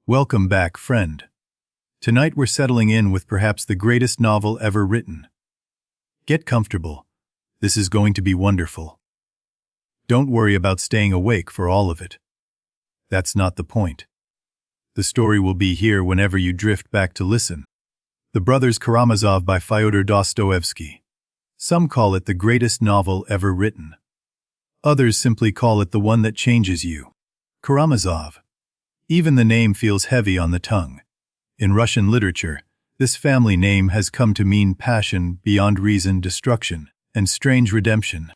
Welcome back, friend. Tonight we're settling in with perhaps the greatest novel ever written. Get comfortable. This is going to be wonderful. Don't worry about staying awake for all of it. That's not the point. The story will be here whenever you drift back to listen. The Brothers Karamazov by Fyodor Dostoevsky. Some call it the greatest novel ever written. Others simply call it the one that changes you. Karamazov. Even the name feels heavy on the tongue. In Russian literature, this family name has come to mean passion, beyond reason, destruction, and strange redemption.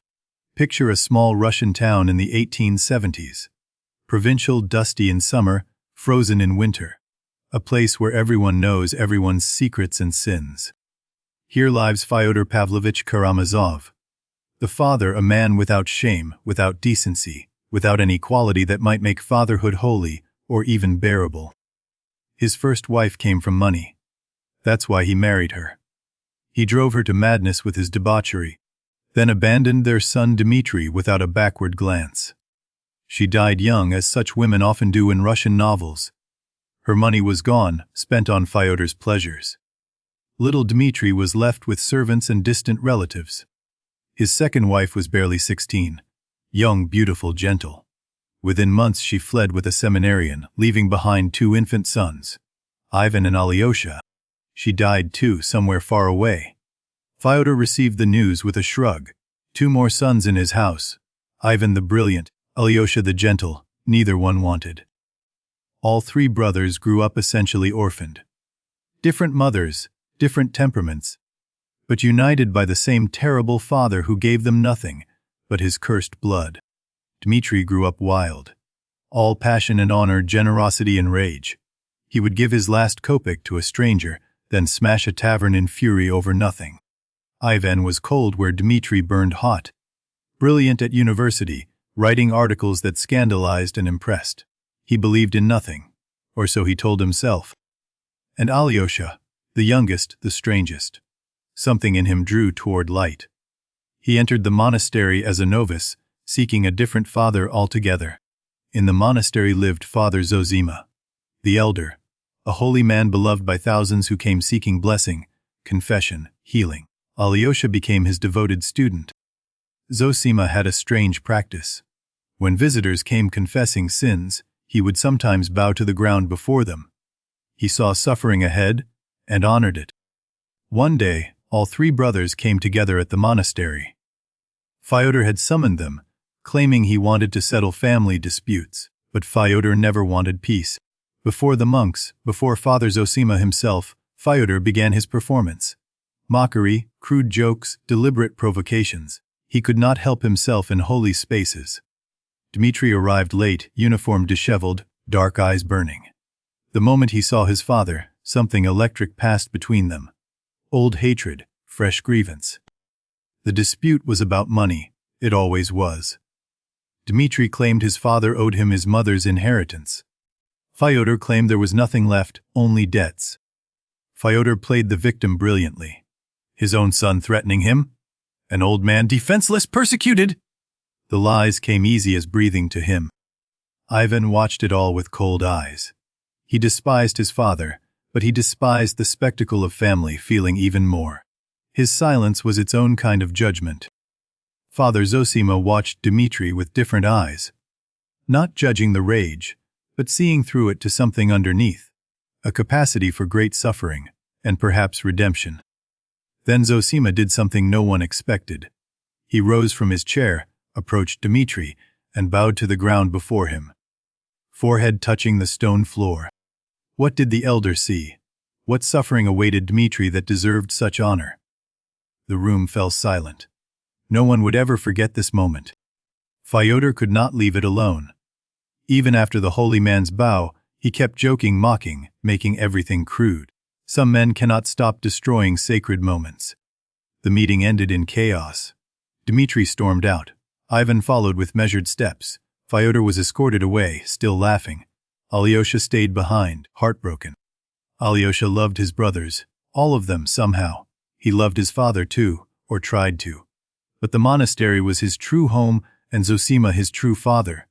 Picture a small Russian town in the 1870s. Provincial, dusty in summer, frozen in winter. A place where everyone knows everyone's secrets and sins. Here lives Fyodor Pavlovich Karamazov. The father, a man without shame, without decency, without any quality that might make fatherhood holy or even bearable. His first wife came from money. That's why he married her. He drove her to madness with his debauchery, then abandoned their son Dmitri without a backward glance. She died young, as such women often do in Russian novels. Her money was gone, spent on Fyodor's pleasures. Little Dmitri was left with servants and distant relatives. His second wife was barely 16, young, beautiful, gentle. Within months she fled with a seminarian, leaving behind 2 infant sons, Ivan and Alyosha. She died too, somewhere far away. Fyodor received the news with a shrug. 2 more sons in his house, Ivan the brilliant, Alyosha the gentle, neither one wanted. All 3 brothers grew up essentially orphaned. Different mothers, different temperaments, but united by the same terrible father who gave them nothing but his cursed blood. Dmitri grew up wild. All passion and honor, generosity and rage. He would give his last kopeck to a stranger, then smash a tavern in fury over nothing. Ivan was cold where Dmitri burned hot. Brilliant at university, writing articles that scandalized and impressed. He believed in nothing, or so he told himself. And Alyosha, the youngest, the strangest. Something in him drew toward light. He entered the monastery as a novice, seeking a different father altogether. In the monastery lived Father Zosima, the elder, a holy man beloved by thousands who came seeking blessing, confession, healing. Alyosha became his devoted student. Zosima had a strange practice. When visitors came confessing sins, he would sometimes bow to the ground before them. He saw suffering ahead and honored it. One day, all 3 brothers came together at the monastery. Fyodor had summoned them, claiming he wanted to settle family disputes, but Fyodor never wanted peace. Before the monks, before Father Zosima himself, Fyodor began his performance. Mockery, crude jokes, deliberate provocations. He could not help himself in holy spaces. Dmitri arrived late, uniform disheveled, dark eyes burning. The moment he saw his father, something electric passed between them. Old hatred, fresh grievance. The dispute was about money. It always was. Dmitri claimed his father owed him his mother's inheritance. Fyodor claimed there was nothing left, only debts. Fyodor played the victim brilliantly. His own son threatening him? An old man defenseless, persecuted? The lies came easy as breathing to him. Ivan watched it all with cold eyes. He despised his father, but he despised the spectacle of family feeling even more. His silence was its own kind of judgment. Father Zosima watched Dmitri with different eyes, not judging the rage, but seeing through it to something underneath, a capacity for great suffering, and perhaps redemption. Then Zosima did something no one expected. He rose from his chair, approached Dmitri, and bowed to the ground before him, forehead touching the stone floor. What did the elder see? What suffering awaited Dmitri that deserved such honor? The room fell silent. No one would ever forget this moment. Fyodor could not leave it alone. Even after the holy man's bow, he kept joking, mocking, making everything crude. Some men cannot stop destroying sacred moments. The meeting ended in chaos. Dmitri stormed out. Ivan followed with measured steps. Fyodor was escorted away, still laughing. Alyosha stayed behind, heartbroken. Alyosha loved his brothers, all of them somehow. He loved his father too, or tried to. But the monastery was his true home and Zosima his true father.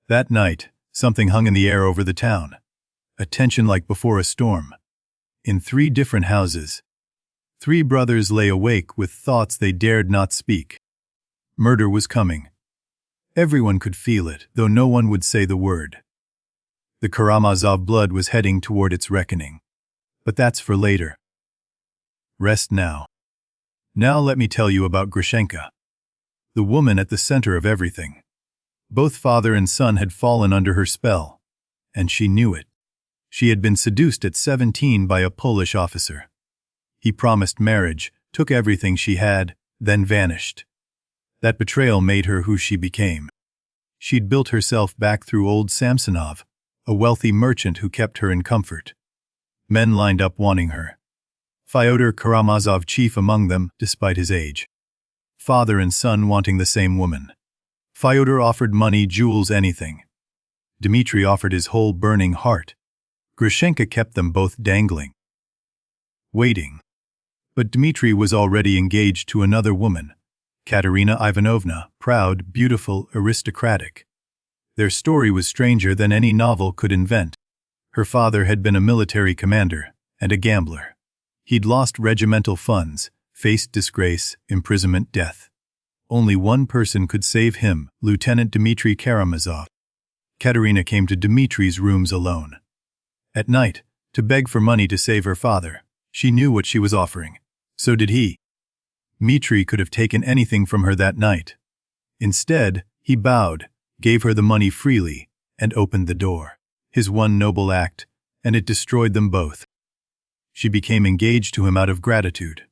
That night, something hung in the air over the town. a tension like before a storm. In 3 different houses, 3 brothers lay awake with thoughts they dared not speak. Murder was coming. Everyone could feel it, though no one would say the word. The Karamazov blood was heading toward its reckoning. But that's for later. Rest now. Now let me tell you about Grushenka, the woman at the center of everything. Both father and son had fallen under her spell, and she knew it. She had been seduced at 17 by a Polish officer. He promised marriage, took everything she had, then vanished. That betrayal made her who she became. She'd built herself back through old Samsonov, a wealthy merchant who kept her in comfort. Men lined up wanting her. Fyodor Karamazov chief among them, despite his age. Father and son wanting the same woman. Fyodor offered money, jewels, anything. Dmitri offered his whole burning heart. Grushenka kept them both dangling. Waiting. But Dmitri was already engaged to another woman, Katerina Ivanovna, proud, beautiful, aristocratic. Their story was stranger than any novel could invent. Her father had been a military commander and a gambler. He'd lost regimental funds, faced disgrace, imprisonment, death. Only one person could save him, Lieutenant Dmitri Karamazov. Katerina came to Dmitri's rooms alone. At night, to beg for money to save her father. She knew what she was offering. So did he. Dmitri could have taken anything from her that night. Instead, he bowed, gave her the money freely, and opened the door. His one noble act, and it destroyed them both. She became engaged to him out of gratitude.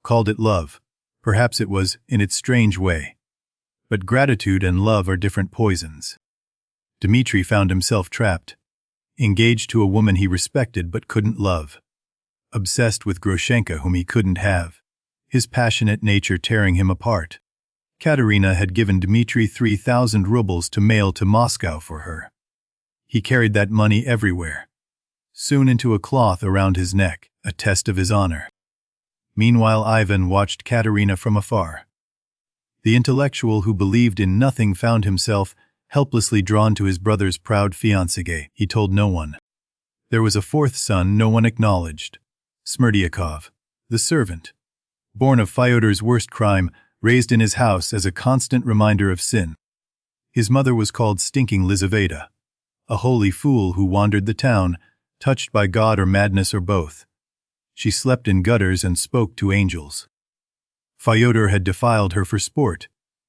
Called it love. Perhaps it was, in its strange way. But gratitude and love are different poisons. Dmitri found himself trapped. Engaged to a woman he respected but couldn't love. Obsessed with Grushenka whom he couldn't have. His passionate nature tearing him apart. Katerina had given Dmitri 3,000 rubles to mail to Moscow for her. He carried that money everywhere. Soon into a cloth around his neck, a test of his honor. Meanwhile Ivan watched Katerina from afar. The intellectual who believed in nothing found himself helplessly drawn to his brother's proud fiancée. He told no one. There was a 4th son no one acknowledged. Smerdyakov, the servant. Born of Fyodor's worst crime, raised in his house as a constant reminder of sin. His mother was called Stinking Lizaveta, a holy fool who wandered the town, touched by God or madness or both. She slept in gutters and spoke to angels. Fyodor had defiled her for sport,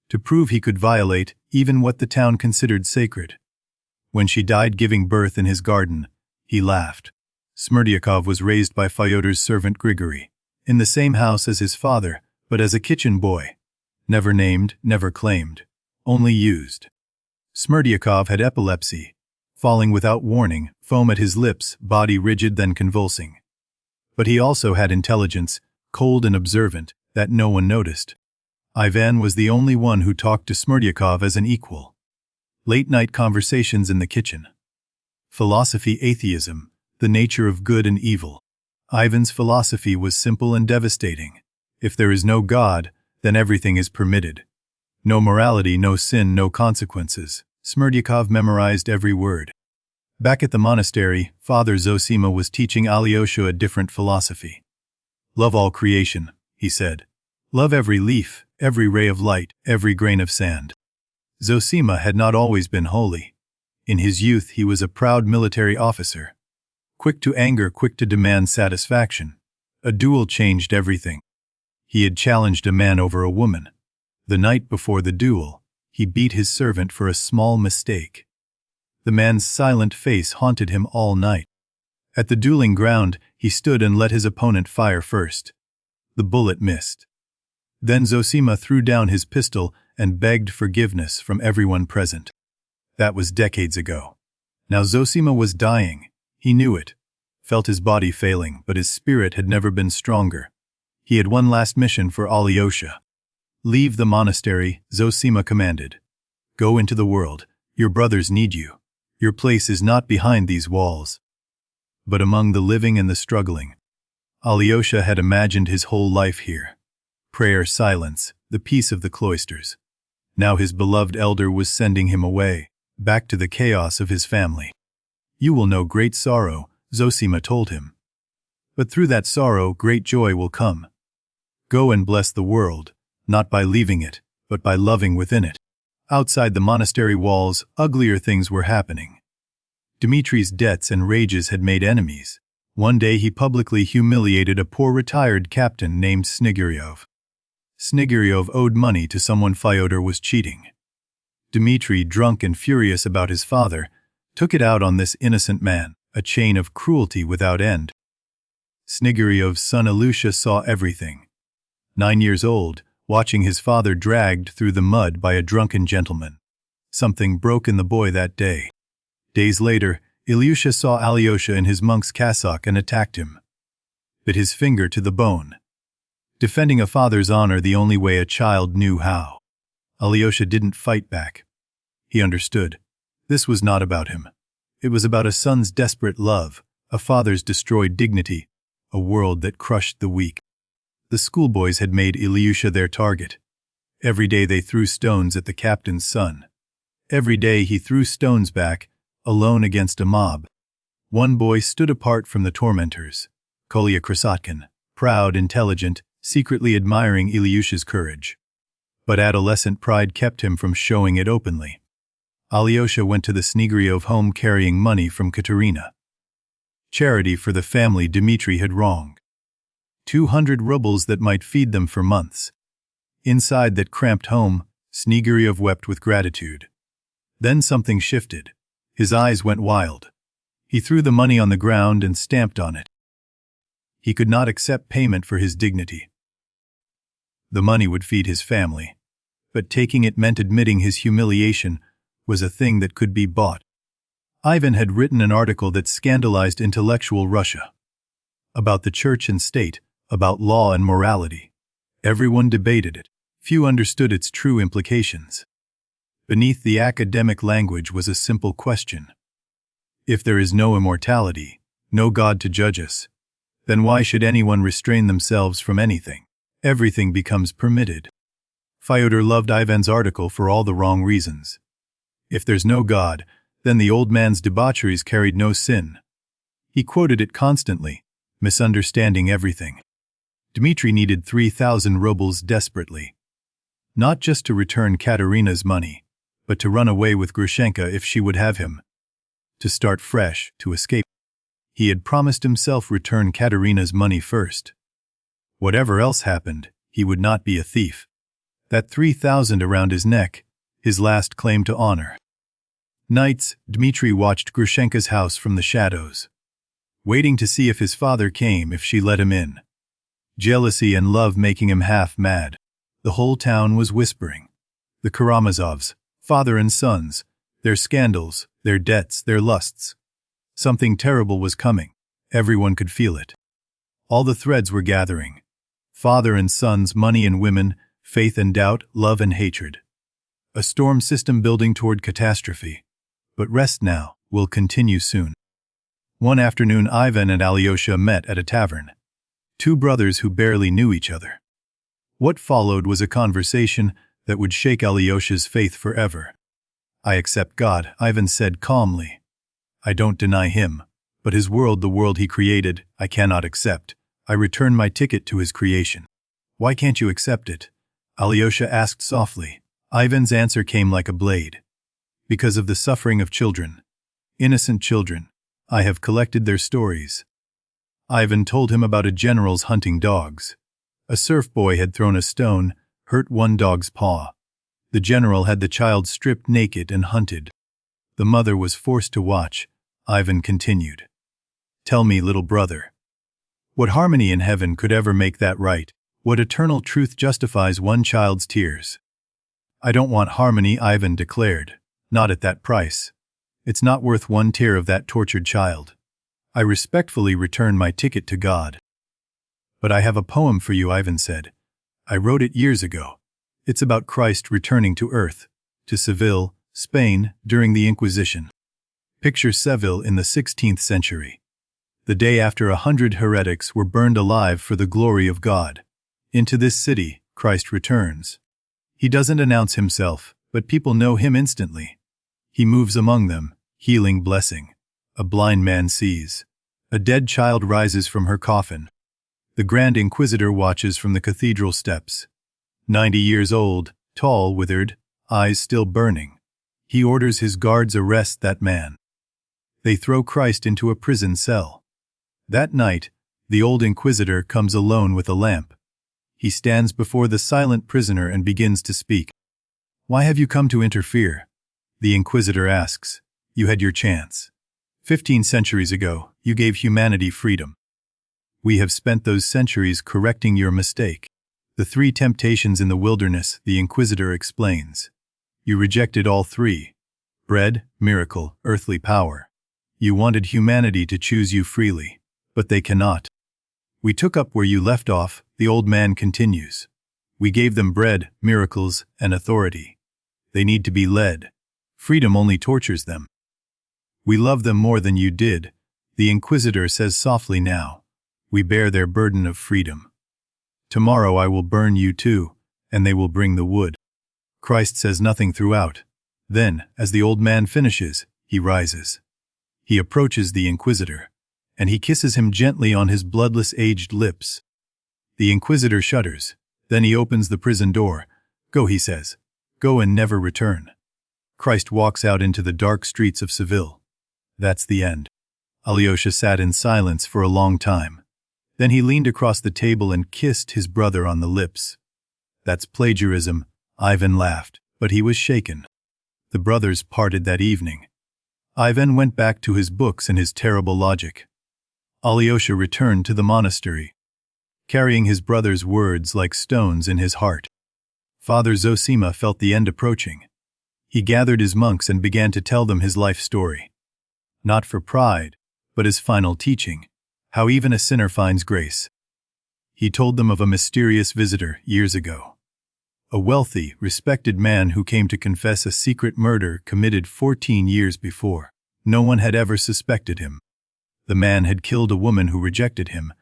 to prove he could violate even what the town considered sacred. When she died giving birth in his garden, he laughed. Smerdyakov was raised by Fyodor's servant Grigory, in the same house as his father, but as a kitchen boy. Never named, never claimed, only used. Smerdyakov had epilepsy, falling without warning, foam at his lips, body rigid then convulsing. But he also had intelligence, cold and observant, that no one noticed. Ivan was the only one who talked to Smerdyakov as an equal. Late-night conversations in the kitchen. Philosophy, atheism, the nature of good and evil. Ivan's philosophy was simple and devastating. If there is no God, then everything is permitted. No morality, no sin, no consequences. Smerdyakov memorized every word. Back at the monastery, Father Zosima was teaching Alyosha a different philosophy. Love all creation, he said. Love every leaf, every ray of light, every grain of sand. Zosima had not always been holy. In his youth he was a proud military officer. Quick to anger, quick to demand satisfaction. A duel changed everything. He had challenged a man over a woman. The night before the duel, he beat his servant for a small mistake. The man's silent face haunted him all night. At the dueling ground, he stood and let his opponent fire first. The bullet missed. Then Zosima threw down his pistol and begged forgiveness from everyone present. That was decades ago. Now Zosima was dying. He knew it. Felt his body failing, but his spirit had never been stronger. He had one last mission for Alyosha. Leave the monastery, Zosima commanded. Go into the world. Your brothers need you. Your place is not behind these walls, but among the living and the struggling. Alyosha had imagined his whole life here. Prayer, silence, the peace of the cloisters. Now his beloved elder was sending him away, back to the chaos of his family. You will know great sorrow, Zosima told him. But through that sorrow, great joy will come. Go and bless the world, not by leaving it, but by loving within it. Outside the monastery walls, uglier things were happening. Dmitri's debts and rages had made enemies. One day he publicly humiliated a poor retired captain named Snigiryov. Snigiryov owed money to someone Fyodor was cheating. Dmitri, drunk and furious about his father, took it out on this innocent man, a chain of cruelty without end. Snigiryov's son Ilyusha saw everything. 9 years old, watching his father dragged through the mud by a drunken gentleman. Something broke in the boy that day. Days later, Ilyusha saw Alyosha in his monk's cassock and attacked him. Bit his finger to the bone. Defending a father's honor the only way a child knew how. Alyosha didn't fight back. He understood. This was not about him. It was about a son's desperate love, a father's destroyed dignity, a world that crushed the weak. The schoolboys had made Ilyusha their target. Every day they threw stones at the captain's son. Every day he threw stones back, alone against a mob. One boy stood apart from the tormentors, Kolya Krasotkin, proud, intelligent, secretly admiring Ilyusha's courage. But adolescent pride kept him from showing it openly. Alyosha went to the Snigiryov home carrying money from Katerina. Charity for the family Dmitri had wronged. 200 rubles that might feed them for months. Inside that cramped home, Snigiryov wept with gratitude. Then something shifted. His eyes went wild. He threw the money on the ground and stamped on it. He could not accept payment for his dignity. The money would feed his family, but taking it meant admitting his humiliation was a thing that could be bought. Ivan had written an article that scandalized intellectual Russia. About the church and state, about law and morality. Everyone debated it. Few understood its true implications. Beneath the academic language was a simple question. If there is no immortality, no God to judge us, then why should anyone restrain themselves from anything? Everything becomes permitted. Fyodor loved Ivan's article for all the wrong reasons. If there's no God, then the old man's debaucheries carried no sin. He quoted it constantly, misunderstanding everything. Dmitri needed 3,000 rubles desperately. Not just to return Katerina's money, but to run away with Grushenka if she would have him. To start fresh, to escape. He had promised himself return Katerina's money first. Whatever else happened, he would not be a thief. That 3,000 around his neck, his last claim to honor. Nights, Dmitri watched Grushenka's house from the shadows, waiting to see if his father came, if she let him in. Jealousy and love making him half mad. The whole town was whispering. The Karamazovs, father and sons, their scandals, their debts, their lusts. Something terrible was coming. Everyone could feel it. All the threads were gathering. Father and sons, money and women, faith and doubt, love and hatred. A storm system building toward catastrophe. But rest now, will continue soon. One afternoon Ivan and Alyosha met at a tavern. Two brothers who barely knew each other. What followed was a conversation that would shake Alyosha's faith forever. I accept God, Ivan said calmly. I don't deny him, but his world, the world he created, I cannot accept. I return my ticket to his creation. Why can't you accept it? Alyosha asked softly. Ivan's answer came like a blade. Because of the suffering of children. Innocent children. I have collected their stories. Ivan told him about a general's hunting dogs. A serf boy had thrown a stone, hurt one dog's paw. The general had the child stripped naked and hunted. The mother was forced to watch. Ivan continued. Tell me, little brother. What harmony in heaven could ever make that right? What eternal truth justifies one child's tears? I don't want harmony, Ivan declared. Not at that price. It's not worth one tear of that tortured child. I respectfully return my ticket to God. But I have a poem for you, Ivan said. I wrote it years ago. It's about Christ returning to earth, to Seville, Spain, during the Inquisition. Picture Seville in the 16th century. The day after 100 heretics were burned alive for the glory of God. Into this city, Christ returns. He doesn't announce himself, but people know him instantly. He moves among them, healing, blessing. A blind man sees. A dead child rises from her coffin. The Grand Inquisitor watches from the cathedral steps. 90 years old, tall, withered, eyes still burning. He orders his guards arrest that man. They throw Christ into a prison cell. That night, the old Inquisitor comes alone with a lamp. He stands before the silent prisoner and begins to speak. "Why have you come to interfere?" The Inquisitor asks. "You had your chance. 15 centuries ago, you gave humanity freedom. We have spent those centuries correcting your mistake. The 3 temptations in the wilderness," the Inquisitor explains. "You rejected all 3. Bread, miracle, earthly power. You wanted humanity to choose you freely, but they cannot. We took up where you left off," the old man continues. "We gave them bread, miracles, and authority. They need to be led. Freedom only tortures them. We love them more than you did," the Inquisitor says softly now. "We bear their burden of freedom. Tomorrow I will burn you too, and they will bring the wood." Christ says nothing throughout. Then, as the old man finishes, he rises. He approaches the Inquisitor, and he kisses him gently on his bloodless aged lips. The Inquisitor shudders. Then he opens the prison door. "Go," he says. "Go and never return." Christ walks out into the dark streets of Seville. That's the end. Alyosha sat in silence for a long time. Then he leaned across the table and kissed his brother on the lips. "That's plagiarism," Ivan laughed, but he was shaken. The brothers parted that evening. Ivan went back to his books and his terrible logic. Alyosha returned to the monastery, carrying his brother's words like stones in his heart. Father Zosima felt the end approaching. He gathered his monks and began to tell them his life story. Not for pride, but his final teaching, how even a sinner finds grace. He told them of a mysterious visitor years ago. A wealthy, respected man who came to confess a secret murder committed 14 years before. No one had ever suspected him. The man had killed a woman who rejected him,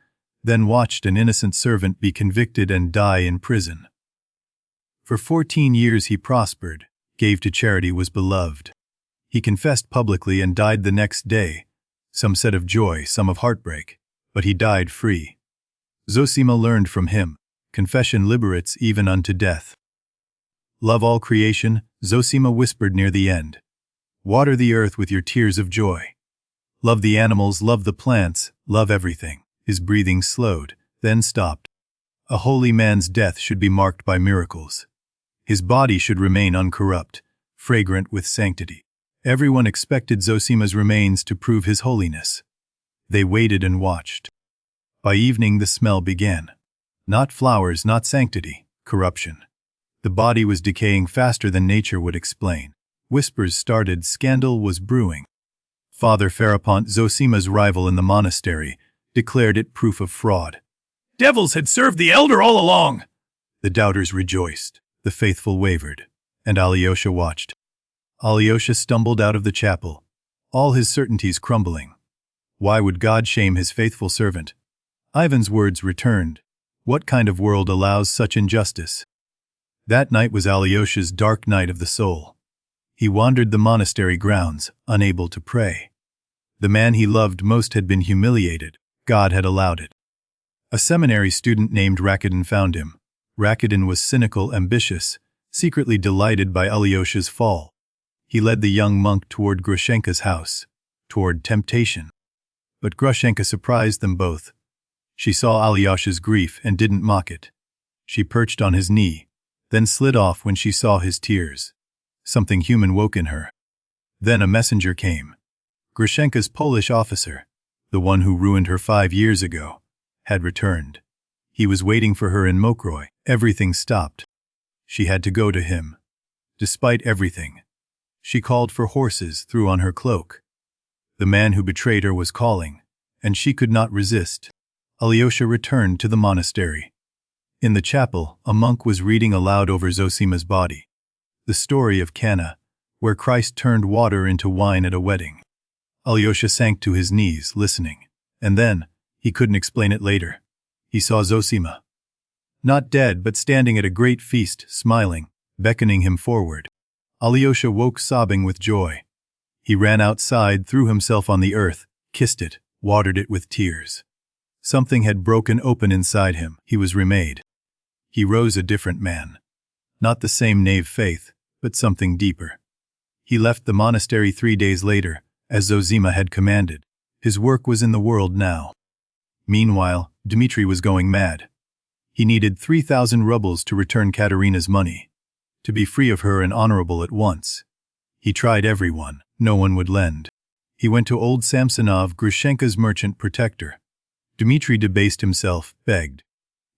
then watched an innocent servant be convicted and die in prison. For 14 years he prospered, gave to charity, was beloved. He confessed publicly and died the next day. Some said of joy, some of heartbreak, but he died free. Zosima learned from him. Confession liberates even unto death. Love all creation, Zosima whispered near the end. Water the earth with your tears of joy. Love the animals, love the plants, love everything. His breathing slowed, then stopped. A holy man's death should be marked by miracles. His body should remain uncorrupt, fragrant with sanctity. Everyone expected Zosima's remains to prove his holiness. They waited and watched. By evening the smell began. Not flowers, not sanctity, corruption. The body was decaying faster than nature would explain. Whispers started, scandal was brewing. Father Ferapont, Zosima's rival in the monastery, declared it proof of fraud. Devils had served the elder all along! The doubters rejoiced, the faithful wavered, and Alyosha watched. Alyosha stumbled out of the chapel, all his certainties crumbling. Why would God shame his faithful servant? Ivan's words returned. What kind of world allows such injustice? That night was Alyosha's dark night of the soul. He wandered the monastery grounds, unable to pray. The man he loved most had been humiliated. God had allowed it. A seminary student named Rakudin found him. Rakudin was cynical, ambitious, secretly delighted by Alyosha's fall. He led the young monk toward Grushenka's house, toward temptation. But Grushenka surprised them both. She saw Alyosha's grief and didn't mock it. She perched on his knee, then slid off when she saw his tears. Something human woke in her. Then a messenger came. Grushenka's Polish officer, the one who ruined her 5 years ago, had returned. He was waiting for her in Mokroy. Everything stopped. She had to go to him. Despite everything, she called for horses, threw on her cloak. The man who betrayed her was calling, and she could not resist. Alyosha returned to the monastery. In the chapel, a monk was reading aloud over Zosima's body. The story of Cana, where Christ turned water into wine at a wedding. Alyosha sank to his knees, listening. And then, he couldn't explain it later, he saw Zosima. Not dead, but standing at a great feast, smiling, beckoning him forward. Alyosha woke sobbing with joy. He ran outside, threw himself on the earth, kissed it, watered it with tears. Something had broken open inside him. He was remade. He rose a different man. Not the same naive faith, but something deeper. He left the monastery 3 days later, as Zosima had commanded. His work was in the world now. Meanwhile, Dmitri was going mad. He needed 3,000 rubles to return Katerina's money, to be free of her and honorable at once. He tried everyone. No one would lend. He went to old Samsonov, Grushenka's merchant protector. Dmitri debased himself, begged.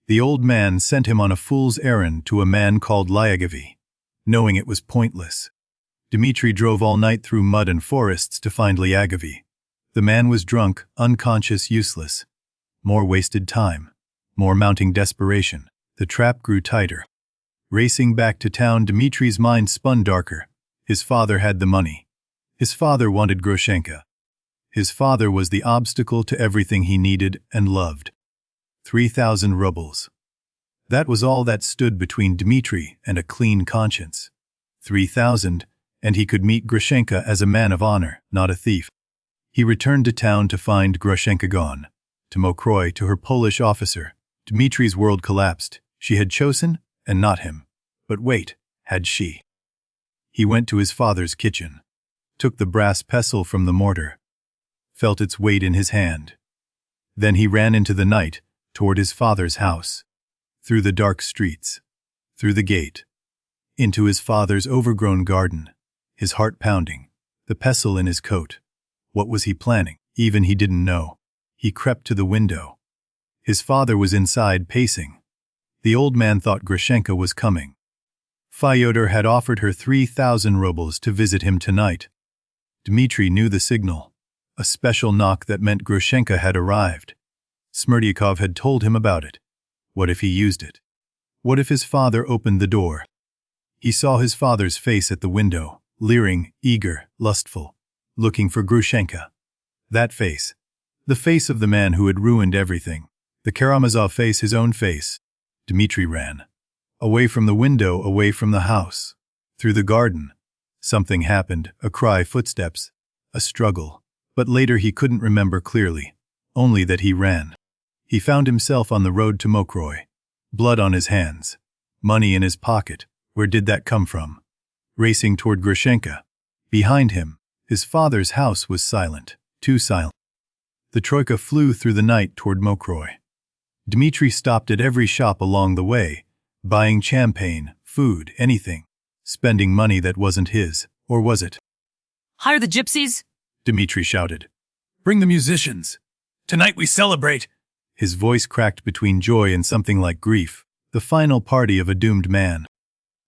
The old man sent him on a fool's errand to a man called Lyagavy, knowing it was pointless. Dmitri drove all night through mud and forests to find Lyagavy. The man was drunk, unconscious, useless. More wasted time. More mounting desperation. The trap grew tighter. Racing back to town, Dmitri's mind spun darker. His father had the money. His father wanted Grushenka. His father was the obstacle to everything he needed and loved. 3,000 rubles. That was all that stood between Dmitri and a clean conscience. 3,000, and he could meet Grushenka as a man of honor, not a thief. He returned to town to find Grushenka gone. To Mokroy, to her Polish officer. Dmitri's world collapsed. She had chosen, and not him. But wait, had she? He went to his father's kitchen. Took the brass pestle from the mortar. Felt its weight in his hand. Then he ran into the night, toward his father's house. Through the dark streets. Through the gate. Into his father's overgrown garden. His heart pounding. The pestle in his coat. What was he planning? Even he didn't know. He crept to the window. His father was inside, pacing. The old man thought Grushenka was coming. Fyodor had offered her 3,000 rubles to visit him tonight. Dmitri knew the signal. A special knock that meant Grushenka had arrived. Smerdyakov had told him about it. What if he used it? What if his father opened the door? He saw his father's face at the window, leering, eager, lustful, looking for Grushenka. That face. The face of the man who had ruined everything. The Karamazov face, his own face. Dmitri ran. Away from the window, away from the house. Through the garden. Something happened, a cry, footsteps, a struggle. But later he couldn't remember clearly, only that he ran. He found himself on the road to Mokroy. Blood on his hands. Money in his pocket. Where did that come from? Racing toward Grushenka. Behind him, his father's house was silent, too silent. The troika flew through the night toward Mokroy. Dmitri stopped at every shop along the way, buying champagne, food, anything, spending money that wasn't his, or was it? Hire the gypsies! Dmitri shouted. Bring the musicians! Tonight we celebrate! His voice cracked between joy and something like grief, the final party of a doomed man.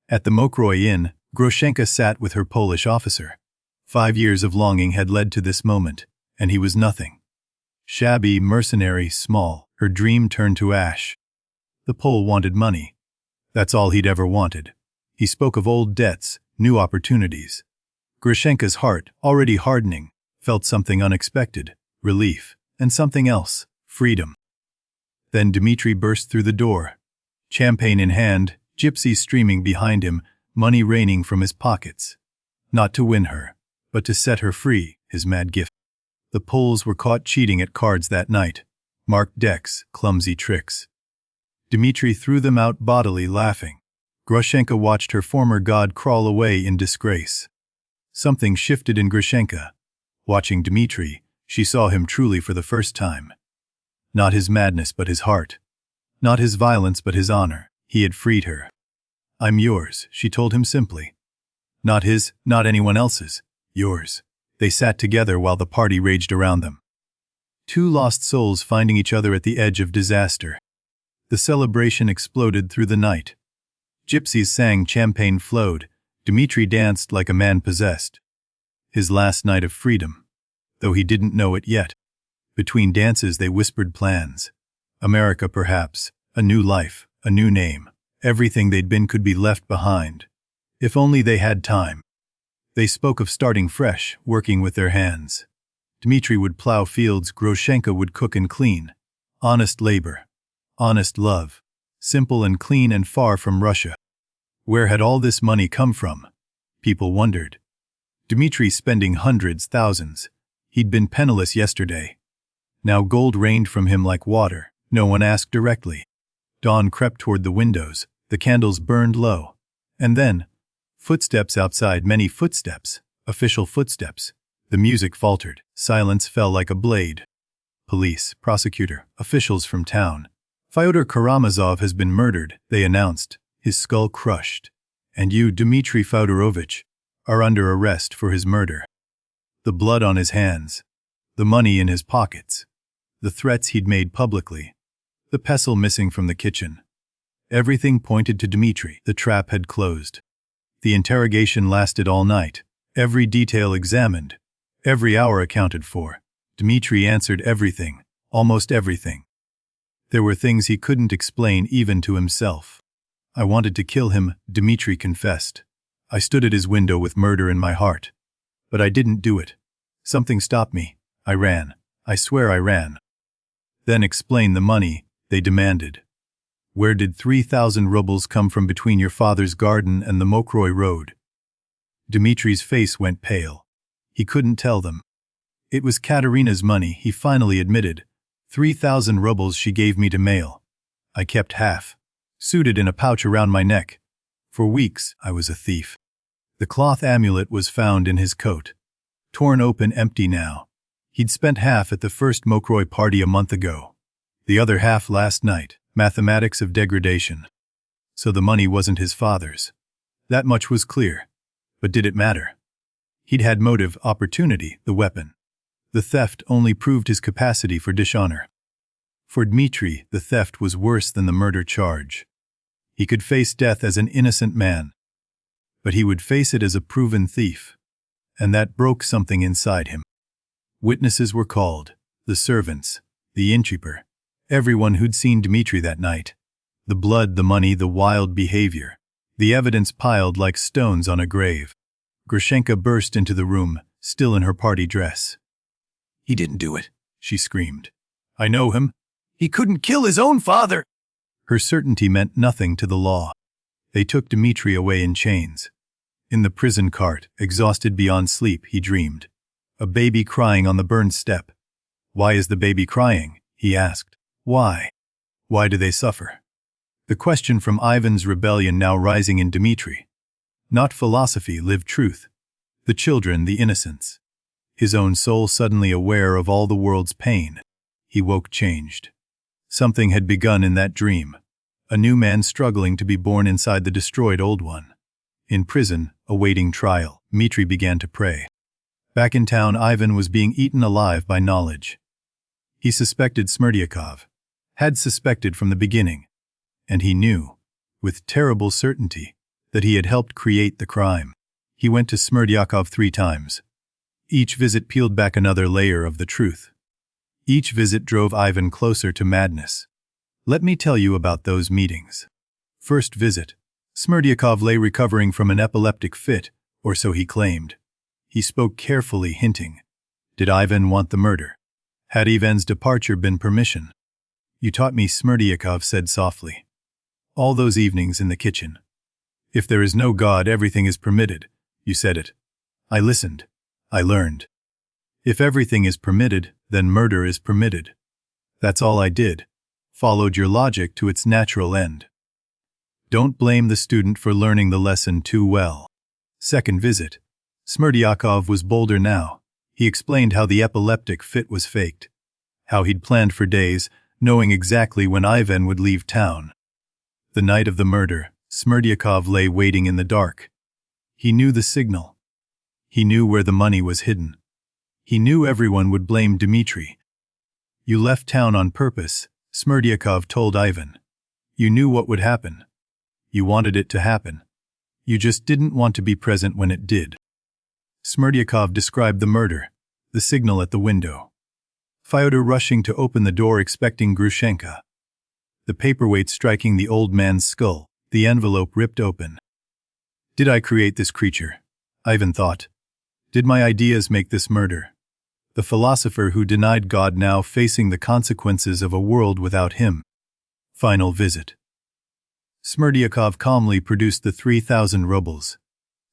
At the Mokroy Inn, Grushenka sat with her Polish officer. 5 years of longing had led to this moment, and he was nothing. Shabby, mercenary, small, her dream turned to ash. The Pole wanted money. That's all he'd ever wanted. He spoke of old debts, new opportunities. Grushenka's heart, already hardening, felt something unexpected, relief, and something else, freedom. Then Dmitri burst through the door. Champagne in hand, gypsies streaming behind him, money raining from his pockets. Not to win her, but to set her free, his mad gift. The Poles were caught cheating at cards that night. Marked decks, clumsy tricks. Dmitri threw them out bodily, laughing. Grushenka watched her former god crawl away in disgrace. Something shifted in Grushenka. Watching Dmitri, she saw him truly for the first time. Not his madness but his heart. Not his violence but his honor. He had freed her. I'm yours, she told him simply. Not his, not anyone else's. Yours. They sat together while the party raged around them. Two lost souls finding each other at the edge of disaster. The celebration exploded through the night. Gypsies sang, champagne flowed. Dmitri danced like a man possessed. His last night of freedom, though he didn't know it yet. Between dances they whispered plans. America perhaps, a new life, a new name. Everything they'd been could be left behind. If only they had time. They spoke of starting fresh, working with their hands. Dmitri would plow fields, Grushenka would cook and clean. Honest labor. Honest love. Simple and clean and far from Russia. Where had all this money come from? People wondered. Dmitri spending hundreds, thousands. He'd been penniless yesterday. Now gold rained from him like water. No one asked directly. Dawn crept toward the windows. The candles burned low. And then, footsteps outside, many footsteps, official footsteps. The music faltered. Silence fell like a blade. Police, prosecutor, officials from town. Fyodor Karamazov has been murdered, they announced, his skull crushed. And you, Dmitri Fyodorovich, are under arrest for his murder. The blood on his hands, the money in his pockets, the threats he'd made publicly, the pestle missing from the kitchen. Everything pointed to Dmitri. The trap had closed. The interrogation lasted all night. Every detail examined. Every hour accounted for. Dmitri answered everything, almost everything. There were things he couldn't explain even to himself. I wanted to kill him, Dmitri confessed. I stood at his window with murder in my heart. But I didn't do it. Something stopped me. I ran. I swear I ran. Then explain the money, they demanded. Where did 3,000 rubles come from between your father's garden and the Mokroy road? Dmitri's face went pale. He couldn't tell them. It was Katerina's money, he finally admitted. 3,000 rubles she gave me to mail. I kept half, suited in a pouch around my neck. For weeks, I was a thief. The cloth amulet was found in his coat. Torn open, empty now. He'd spent half at the first Mokroy party a month ago. The other half last night. Mathematics of degradation. So the money wasn't his father's. That much was clear. But did it matter? He'd had motive, opportunity, the weapon. The theft only proved his capacity for dishonor. For Dmitri, the theft was worse than the murder charge. He could face death as an innocent man. But he would face it as a proven thief. And that broke something inside him. Witnesses were called. The servants. The innkeeper. Everyone who'd seen Dmitri that night. The blood, the money, the wild behavior. The evidence piled like stones on a grave. Grushenka burst into the room, still in her party dress. He didn't do it, she screamed. I know him. He couldn't kill his own father. Her certainty meant nothing to the law. They took Dmitri away in chains. In the prison cart, exhausted beyond sleep, he dreamed. A baby crying on the burned step. Why is the baby crying? He asked. Why? Why do they suffer? The question from Ivan's rebellion now rising in Dmitri. Not philosophy, lived truth. The children, the innocents. His own soul suddenly aware of all the world's pain. He woke changed. Something had begun in that dream. A new man struggling to be born inside the destroyed old one. In prison, awaiting trial, Dmitri began to pray. Back in town, Ivan was being eaten alive by knowledge. He suspected Smerdyakov. Had suspected from the beginning. And he knew, with terrible certainty, that he had helped create the crime. He went to Smerdyakov 3 times. Each visit peeled back another layer of the truth. Each visit drove Ivan closer to madness. Let me tell you about those meetings. First visit. Smerdyakov lay recovering from an epileptic fit, or so he claimed. He spoke carefully, hinting. Did Ivan want the murder? Had Ivan's departure been permission? You taught me, Smerdyakov said softly. All those evenings in the kitchen. If there is no God, everything is permitted. You said it. I listened. I learned. If everything is permitted, then murder is permitted. That's all I did. Followed your logic to its natural end. Don't blame the student for learning the lesson too well. Second visit. Smerdyakov was bolder now. He explained how the epileptic fit was faked. How he'd planned for days, knowing exactly when Ivan would leave town. The night of the murder, Smerdyakov lay waiting in the dark. He knew the signal. He knew where the money was hidden. He knew everyone would blame Dmitri. You left town on purpose, Smerdyakov told Ivan. You knew what would happen. You wanted it to happen. You just didn't want to be present when it did. Smerdyakov described the murder, the signal at the window. Fyodor rushing to open the door expecting Grushenka. The paperweight striking the old man's skull, the envelope ripped open. Did I create this creature? Ivan thought. Did my ideas make this murder? The philosopher who denied God now facing the consequences of a world without him. Final visit. Smerdyakov calmly produced the 3,000 rubles.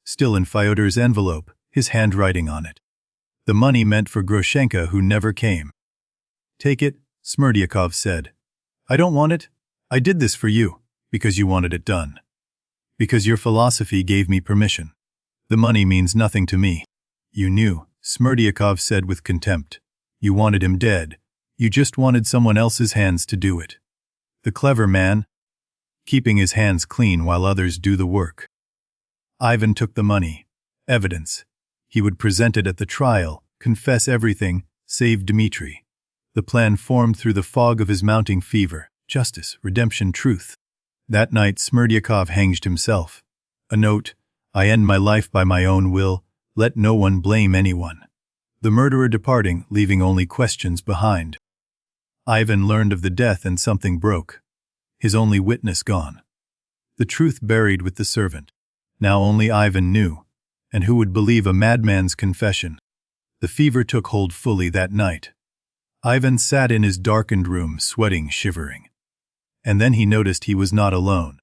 Still in Fyodor's envelope, his handwriting on it. The money meant for Grushenka, who never came. "Take it," Smerdyakov said. "I don't want it. I did this for you, because you wanted it done. Because your philosophy gave me permission. The money means nothing to me." "You knew," Smerdyakov said with contempt. "You wanted him dead. You just wanted someone else's hands to do it. The clever man, keeping his hands clean while others do the work." Ivan took the money. Evidence. He would present it at the trial, confess everything, save Dmitri. The plan formed through the fog of his mounting fever: justice, redemption, truth. That night Smerdyakov hanged himself. A note: "I end my life by my own will. Let no one blame anyone." The murderer departing, leaving only questions behind. Ivan learned of the death and something broke. His only witness gone. The truth buried with the servant. Now only Ivan knew. And who would believe a madman's confession? The fever took hold fully that night. Ivan sat in his darkened room, sweating, shivering. And then he noticed he was not alone.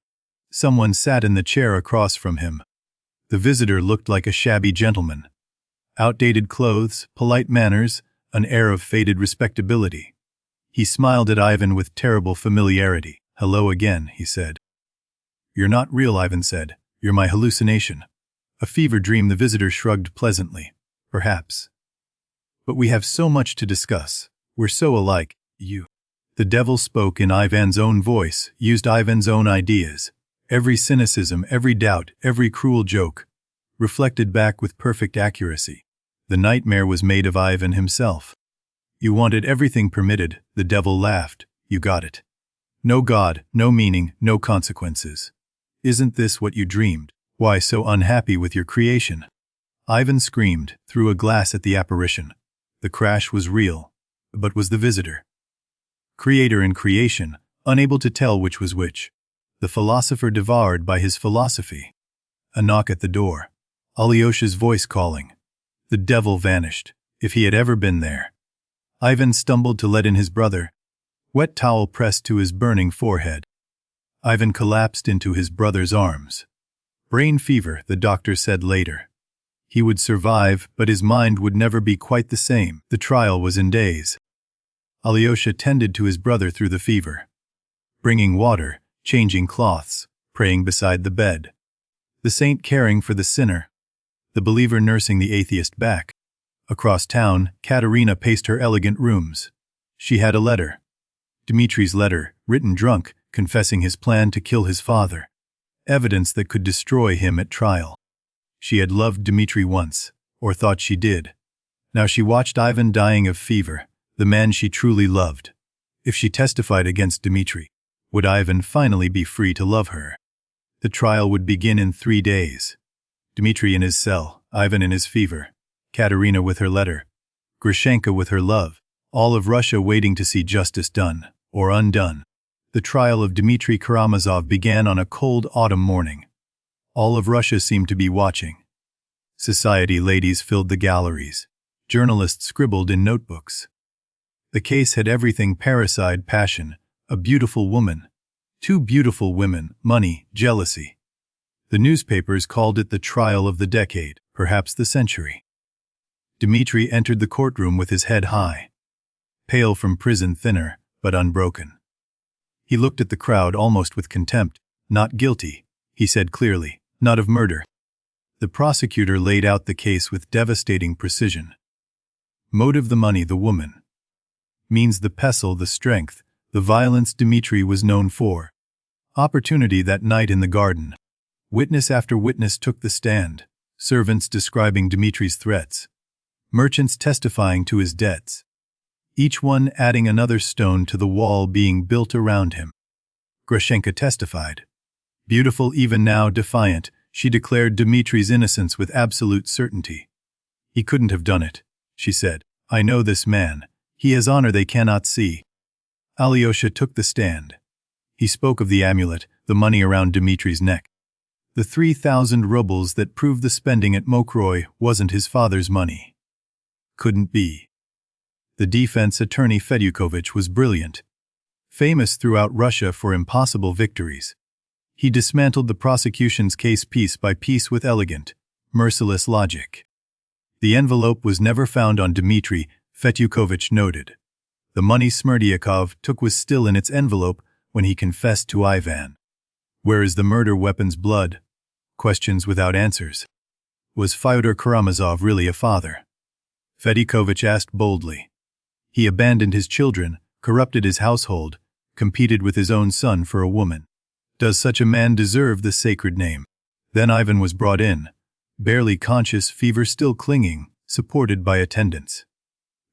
Someone sat in the chair across from him. The visitor looked like a shabby gentleman. Outdated clothes, polite manners, an air of faded respectability. He smiled at Ivan with terrible familiarity. "Hello again," he said. "You're not real," Ivan said. "You're my hallucination." "A fever dream," the visitor shrugged pleasantly. "Perhaps. But we have so much to discuss. We're so alike, you." The devil spoke in Ivan's own voice, used Ivan's own ideas. Every cynicism, every doubt, every cruel joke, reflected back with perfect accuracy. The nightmare was made of Ivan himself. "You wanted everything permitted," the devil laughed. "You got it. No God, no meaning, no consequences. Isn't this what you dreamed? Why so unhappy with your creation?" Ivan screamed, threw a glass at the apparition. The crash was real, but was the visitor. Creator and creation, unable to tell which was which. The philosopher devoured by his philosophy. A knock at the door. Alyosha's voice calling. The devil vanished, if he had ever been there. Ivan stumbled to let in his brother. Wet towel pressed to his burning forehead. Ivan collapsed into his brother's arms. Brain fever, the doctor said later. He would survive, but his mind would never be quite the same. The trial was in days. Alyosha tended to his brother through the fever. Bringing water, changing cloths, praying beside the bed. The saint caring for the sinner. The believer nursing the atheist back. Across town, Katerina paced her elegant rooms. She had a letter. Dmitri's letter, written drunk, confessing his plan to kill his father. Evidence that could destroy him at trial. She had loved Dmitri once, or thought she did. Now she watched Ivan dying of fever, the man she truly loved. If she testified against Dmitri, would Ivan finally be free to love her? The trial would begin in 3 days. Dmitri in his cell, Ivan in his fever, Katerina with her letter, Grushenka with her love, all of Russia waiting to see justice done, or undone. The trial of Dmitri Karamazov began on a cold autumn morning. All of Russia seemed to be watching. Society ladies filled the galleries. Journalists scribbled in notebooks. The case had everything: parricide, passion, a beautiful woman, 2 beautiful women, money, jealousy. The newspapers called it the trial of the decade, perhaps the century. Dmitri entered the courtroom with his head high. Pale from prison, thinner, but unbroken. He looked at the crowd almost with contempt. "Not guilty," he said clearly, "not of murder." The prosecutor laid out the case with devastating precision. Motive: the money, the woman. Means: the pestle, the strength, the violence Dmitri was known for. Opportunity: that night in the garden. Witness after witness took the stand, servants describing Dmitri's threats, merchants testifying to his debts, each one adding another stone to the wall being built around him. Grushenka testified. Beautiful, even now defiant, she declared Dmitri's innocence with absolute certainty. "He couldn't have done it," she said. "I know this man. He has honor they cannot see." Alyosha took the stand. He spoke of the amulet, the money around Dmitri's neck. The 3,000 rubles that proved the spending at Mokroy wasn't his father's money. Couldn't be. The defense attorney Fedyukovich was brilliant, famous throughout Russia for impossible victories. He dismantled the prosecution's case piece by piece with elegant, merciless logic. The envelope was never found on Dmitry, Fetyukovich noted. The money Smerdyakov took was still in its envelope when he confessed to Ivan. Where is the murder weapon's blood? Questions without answers. Was Fyodor Karamazov really a father? Fetyukovich asked boldly. He abandoned his children, corrupted his household, competed with his own son for a woman. Does such a man deserve the sacred name? Then Ivan was brought in, barely conscious, fever still clinging, supported by attendants.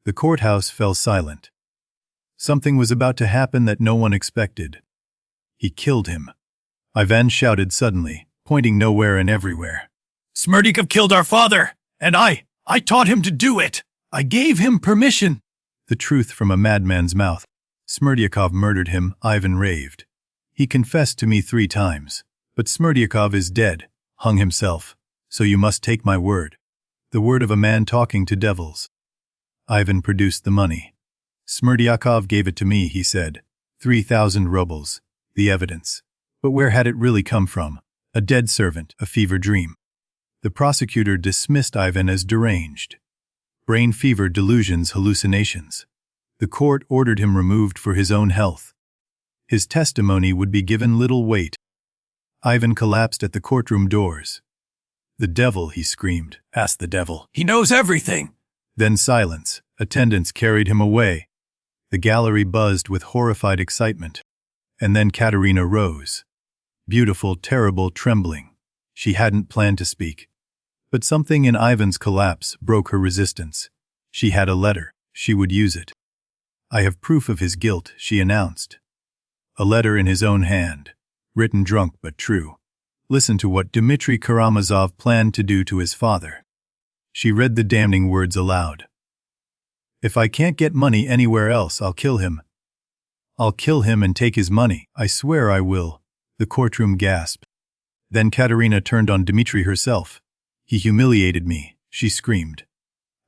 The courthouse fell silent. Something was about to happen that no one expected. He killed him. Ivan shouted suddenly, pointing nowhere and everywhere. Smerdyakov killed our father, and I taught him to do it. I gave him permission. The truth from a madman's mouth. Smerdyakov murdered him, Ivan raved. He confessed to me 3 times. But Smerdyakov is dead, hung himself. So you must take my word. The word of a man talking to devils. Ivan produced the money. Smerdyakov gave it to me, he said. 3,000 rubles. The evidence. But where had it really come from? A dead servant, a fever dream. The prosecutor dismissed Ivan as deranged. Brain fever, delusions, hallucinations. The court ordered him removed for his own health. His testimony would be given little weight. Ivan collapsed at the courtroom doors. The devil, he screamed. Ask the devil. He knows everything. Then silence. Attendants carried him away. The gallery buzzed with horrified excitement. And then Katerina rose. Beautiful, terrible, trembling. She hadn't planned to speak. But something in Ivan's collapse broke her resistance. She had a letter. She would use it. I have proof of his guilt, she announced. A letter in his own hand. Written drunk but true. Listen to what Dmitry Karamazov planned to do to his father. She read the damning words aloud. If I can't get money anywhere else, I'll kill him. I'll kill him and take his money. I swear I will. The courtroom gasped. Then Katerina turned on Dmitry herself. He humiliated me, she screamed.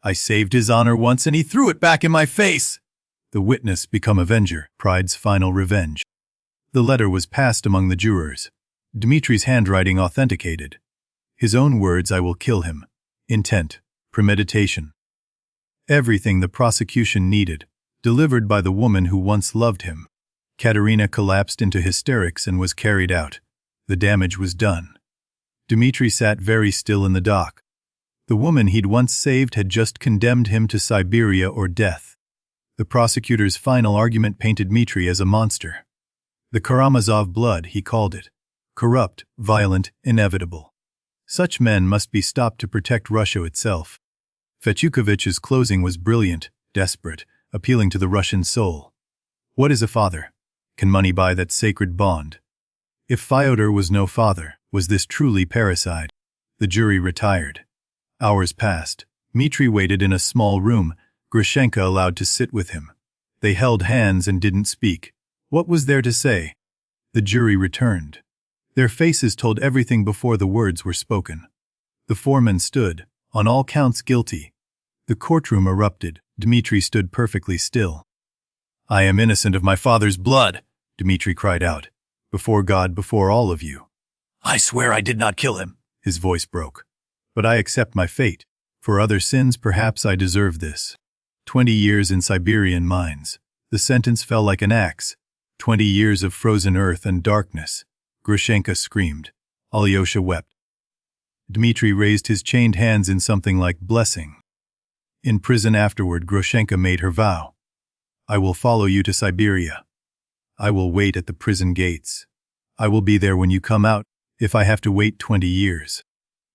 I saved his honor once and he threw it back in my face. The witness become avenger, pride's final revenge. The letter was passed among the jurors. Dmitry's handwriting authenticated. His own words, I will kill him. Intent, premeditation. Everything the prosecution needed, delivered by the woman who once loved him. Katerina collapsed into hysterics and was carried out. The damage was done. Dmitry sat very still in the dock. The woman he'd once saved had just condemned him to Siberia or death. The prosecutor's final argument painted Dmitry as a monster. The Karamazov blood, he called it. Corrupt, violent, inevitable. Such men must be stopped to protect Russia itself. Fetyukovich's closing was brilliant, desperate, appealing to the Russian soul. What is a father? Can money buy that sacred bond? If Fyodor was no father, was this truly parricide? The jury retired. Hours passed. Dmitry waited in a small room, Grushenka allowed to sit with him. They held hands and didn't speak. What was there to say? The jury returned. Their faces told everything before the words were spoken. The foreman stood, on all counts guilty. The courtroom erupted. Dmitry stood perfectly still. I am innocent of my father's blood, Dmitry cried out. Before God, before all of you. I swear I did not kill him. His voice broke. But I accept my fate. For other sins, perhaps I deserve this. 20 years in Siberian mines. The sentence fell like an axe. 20 years of frozen earth and darkness. Grushenka screamed. Alyosha wept. Dmitry raised his chained hands in something like blessing. In prison afterward, Grushenka made her vow. I will follow you to Siberia. I will wait at the prison gates. I will be there when you come out, if I have to wait 20 years.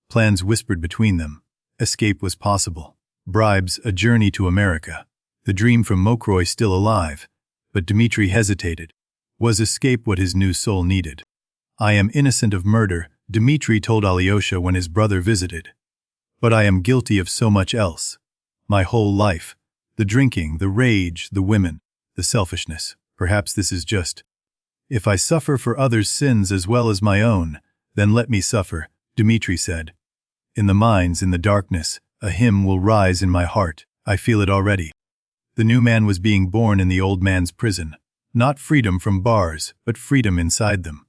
Plans whispered between them. Escape was possible. Bribes, a journey to America. The dream from Mokroy still alive. But Dmitry hesitated. Was escape what his new soul needed? I am innocent of murder, Dmitry told Alyosha when his brother visited. But I am guilty of so much else. My whole life. The drinking, the rage, the women, the selfishness. Perhaps this is just. If I suffer for others' sins as well as my own, then let me suffer, Dmitry said. In the mines, in the darkness, a hymn will rise in my heart. I feel it already. The new man was being born in the old man's prison. Not freedom from bars, but freedom inside them.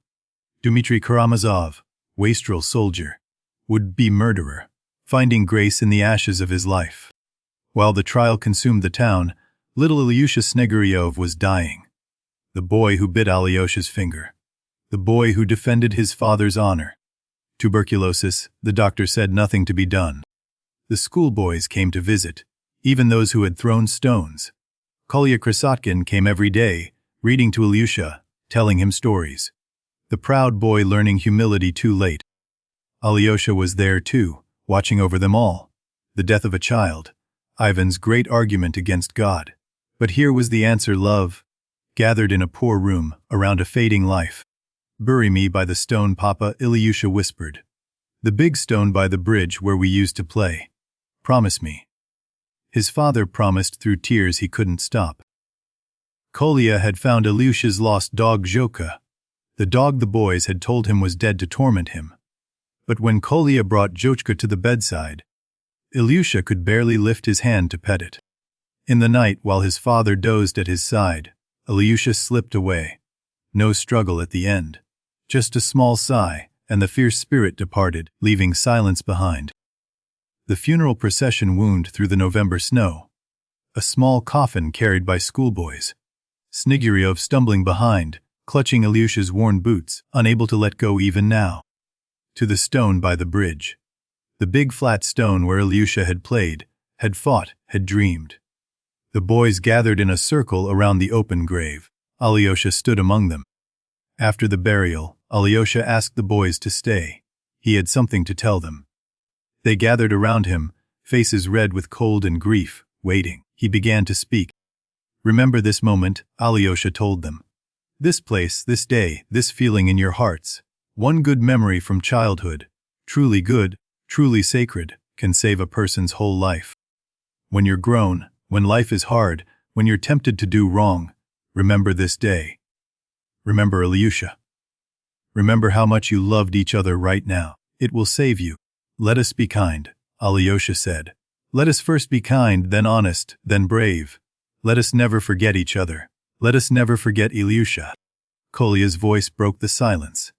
Dmitry Karamazov, wastrel soldier, would-be murderer, finding grace in the ashes of his life. While the trial consumed the town, little Ilyusha Sneguryov was dying. The boy who bit Alyosha's finger. The boy who defended his father's honor. Tuberculosis, the doctor said, nothing to be done. The schoolboys came to visit, even those who had thrown stones. Kolya Krasotkin came every day, reading to Ilyusha, telling him stories. The proud boy learning humility too late. Alyosha was there too, watching over them all. The death of a child. Ivan's great argument against God. But here was the answer: love. Gathered in a poor room, around a fading life. "Bury me by the stone, Papa," Ilyusha whispered. "The big stone by the bridge where we used to play. Promise me." His father promised through tears he couldn't stop. Kolya had found Ilyusha's lost dog Zhoka, the dog the boys had told him was dead to torment him. But when Kolya brought Zhochka to the bedside, Ilyusha could barely lift his hand to pet it. In the night, while his father dozed at his side, Ilyusha slipped away. No struggle at the end. Just a small sigh, and the fierce spirit departed, leaving silence behind. The funeral procession wound through the November snow. A small coffin carried by schoolboys. Sneguryov stumbling behind, clutching Ilyusha's worn boots, unable to let go even now. To the stone by the bridge. The big flat stone where Ilyusha had played, had fought, had dreamed. The boys gathered in a circle around the open grave. Alyosha stood among them. After the burial, Alyosha asked the boys to stay. He had something to tell them. They gathered around him, faces red with cold and grief, waiting. He began to speak. "Remember this moment," Alyosha told them. "This place, this day, this feeling in your hearts. One good memory from childhood, truly good, truly sacred, can save a person's whole life. When you're grown, when life is hard, when you're tempted to do wrong, remember this day. Remember Ilyusha. Remember how much you loved each other right now. It will save you. Let us be kind," Alyosha said. "Let us first be kind, then honest, then brave. Let us never forget each other. Let us never forget Ilyusha." Kolya's voice broke the silence.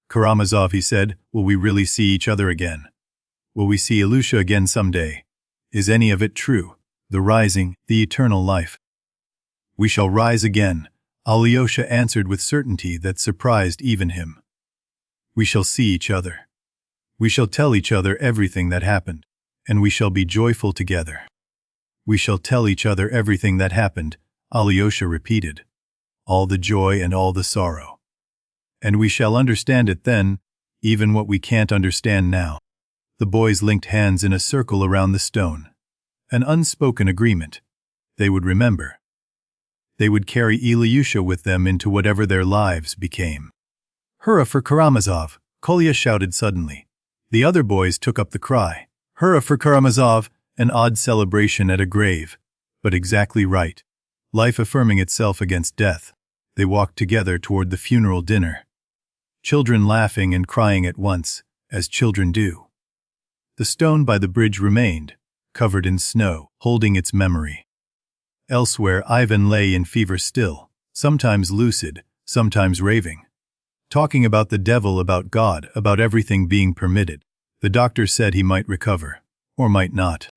"Karamazov," he said, "will we really see each other again? Will we see Ilyusha again someday? Is any of it true? The rising, the eternal life?" "We shall rise again," Alyosha answered with certainty that surprised even him. "We shall see each other. We shall tell each other everything that happened, and we shall be joyful together." "We shall tell each other everything that happened," Alyosha repeated. "All the joy and all the sorrow. And we shall understand it then, even what we can't understand now." The boys linked hands in a circle around the stone. An unspoken agreement. They would remember. They would carry Ilyusha with them into whatever their lives became. "Hurrah for Karamazov!" Kolya shouted suddenly. The other boys took up the cry. "Hurrah for Karamazov!" An odd celebration at a grave, but exactly right. Life affirming itself against death. They walked together toward the funeral dinner. Children laughing and crying at once, as children do. The stone by the bridge remained, covered in snow, holding its memory. Elsewhere, Ivan lay in fever still, sometimes lucid, sometimes raving. Talking about the devil, about God, about everything being permitted. The doctor said he might recover, or might not.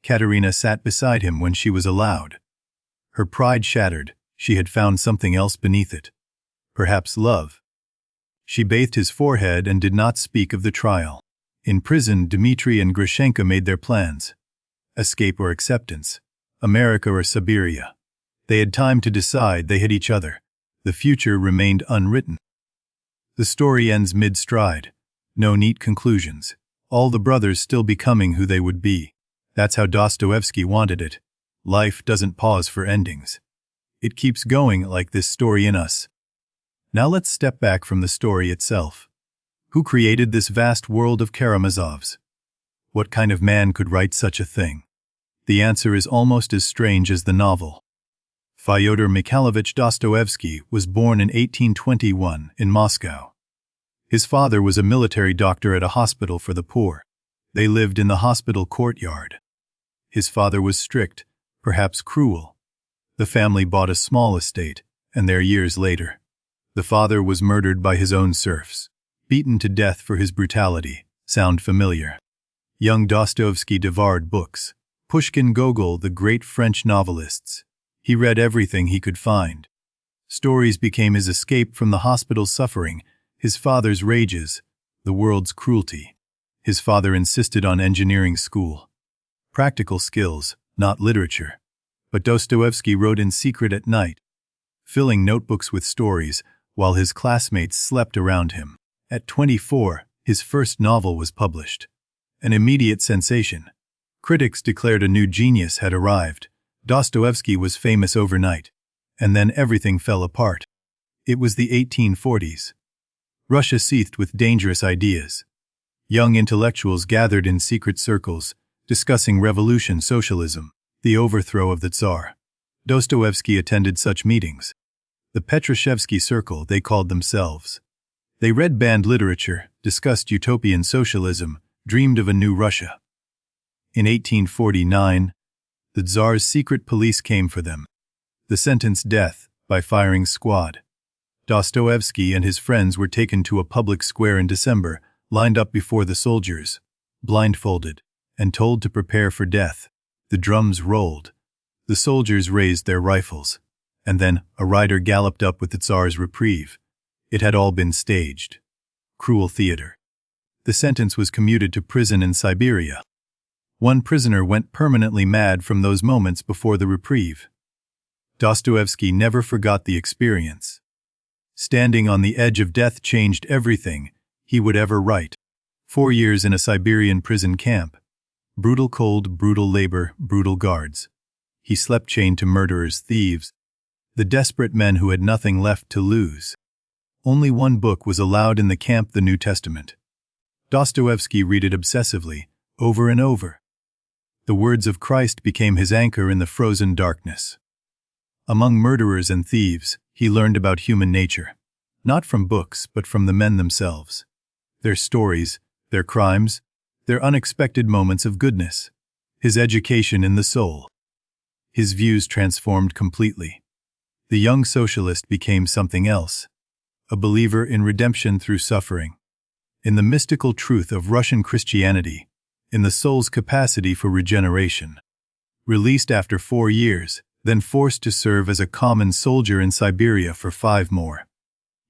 Katerina sat beside him when she was allowed. Her pride shattered, she had found something else beneath it. Perhaps love. She bathed his forehead and did not speak of the trial. In prison, Dmitri and Grushenka made their plans. Escape or acceptance. America or Siberia. They had time to decide, they had each other. The future remained unwritten. The story ends mid-stride. No neat conclusions. All the brothers still becoming who they would be. That's how Dostoevsky wanted it. Life doesn't pause for endings. It keeps going like this story in us. Now let's step back from the story itself. Who created this vast world of Karamazovs? What kind of man could write such a thing? The answer is almost as strange as the novel. Fyodor Mikhailovich Dostoevsky was born in 1821 in Moscow. His father was a military doctor at a hospital for the poor. They lived in the hospital courtyard. His father was strict, perhaps cruel. The family bought a small estate, and there years later. The father was murdered by his own serfs, beaten to death for his brutality. Sound familiar? Young Dostoevsky devoured books. Pushkin, Gogol, the great French novelists. He read everything he could find. Stories became his escape from the hospital's suffering, his father's rages, the world's cruelty. His father insisted on engineering school. Practical skills, not literature. But Dostoevsky wrote in secret at night, filling notebooks with stories while his classmates slept around him. At 24, his first novel was published. An immediate sensation. Critics declared a new genius had arrived. Dostoevsky was famous overnight. And then everything fell apart. It was the 1840s. Russia seethed with dangerous ideas. Young intellectuals gathered in secret circles, discussing revolution, socialism, the overthrow of the Tsar. Dostoevsky attended such meetings. The Petrashevsky Circle, they called themselves. They read banned literature, discussed utopian socialism, dreamed of a new Russia. In 1849, the Tsar's secret police came for them. The sentence death by firing squad. Dostoevsky and his friends were taken to a public square in December, lined up before the soldiers, blindfolded, and told to prepare for death. The drums rolled. The soldiers raised their rifles. And then a rider galloped up with the Tsar's reprieve. It had all been staged. Cruel theater. The sentence was commuted to prison in Siberia. One prisoner went permanently mad from those moments before the reprieve. Dostoevsky never forgot the experience. Standing on the edge of death changed everything he would ever write. 4 years in a Siberian prison camp. Brutal cold, brutal labor, brutal guards. He slept chained to murderers, thieves, the desperate men who had nothing left to lose. Only one book was allowed in the camp, the New Testament. Dostoevsky read it obsessively, over and over. The words of Christ became his anchor in the frozen darkness. Among murderers and thieves, he learned about human nature, not from books but from the men themselves. Their stories, their crimes, their unexpected moments of goodness. His education in the soul. His views transformed completely. The young socialist became something else, a believer in redemption through suffering, in the mystical truth of Russian Christianity, in the soul's capacity for regeneration. Released after 4 years, then forced to serve as a common soldier in Siberia for 5 more.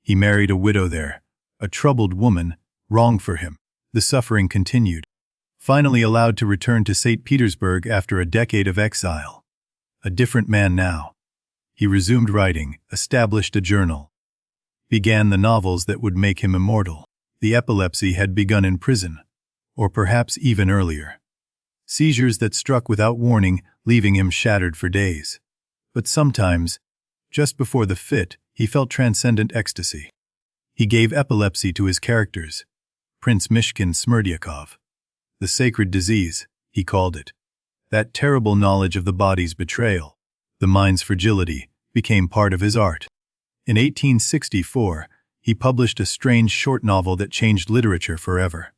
He married a widow there, a troubled woman, wrong for him. The suffering continued. Finally allowed to return to St. Petersburg after a decade of exile. A different man now. He resumed writing, established a journal. Began the novels that would make him immortal. The epilepsy had begun in prison, or perhaps even earlier. Seizures that struck without warning, leaving him shattered for days. But sometimes, just before the fit, he felt transcendent ecstasy. He gave epilepsy to his characters. Prince Mishkin Smerdyakov. The sacred disease, he called it. That terrible knowledge of the body's betrayal, the mind's fragility, became part of his art. In 1864, he published a strange short novel that changed literature forever.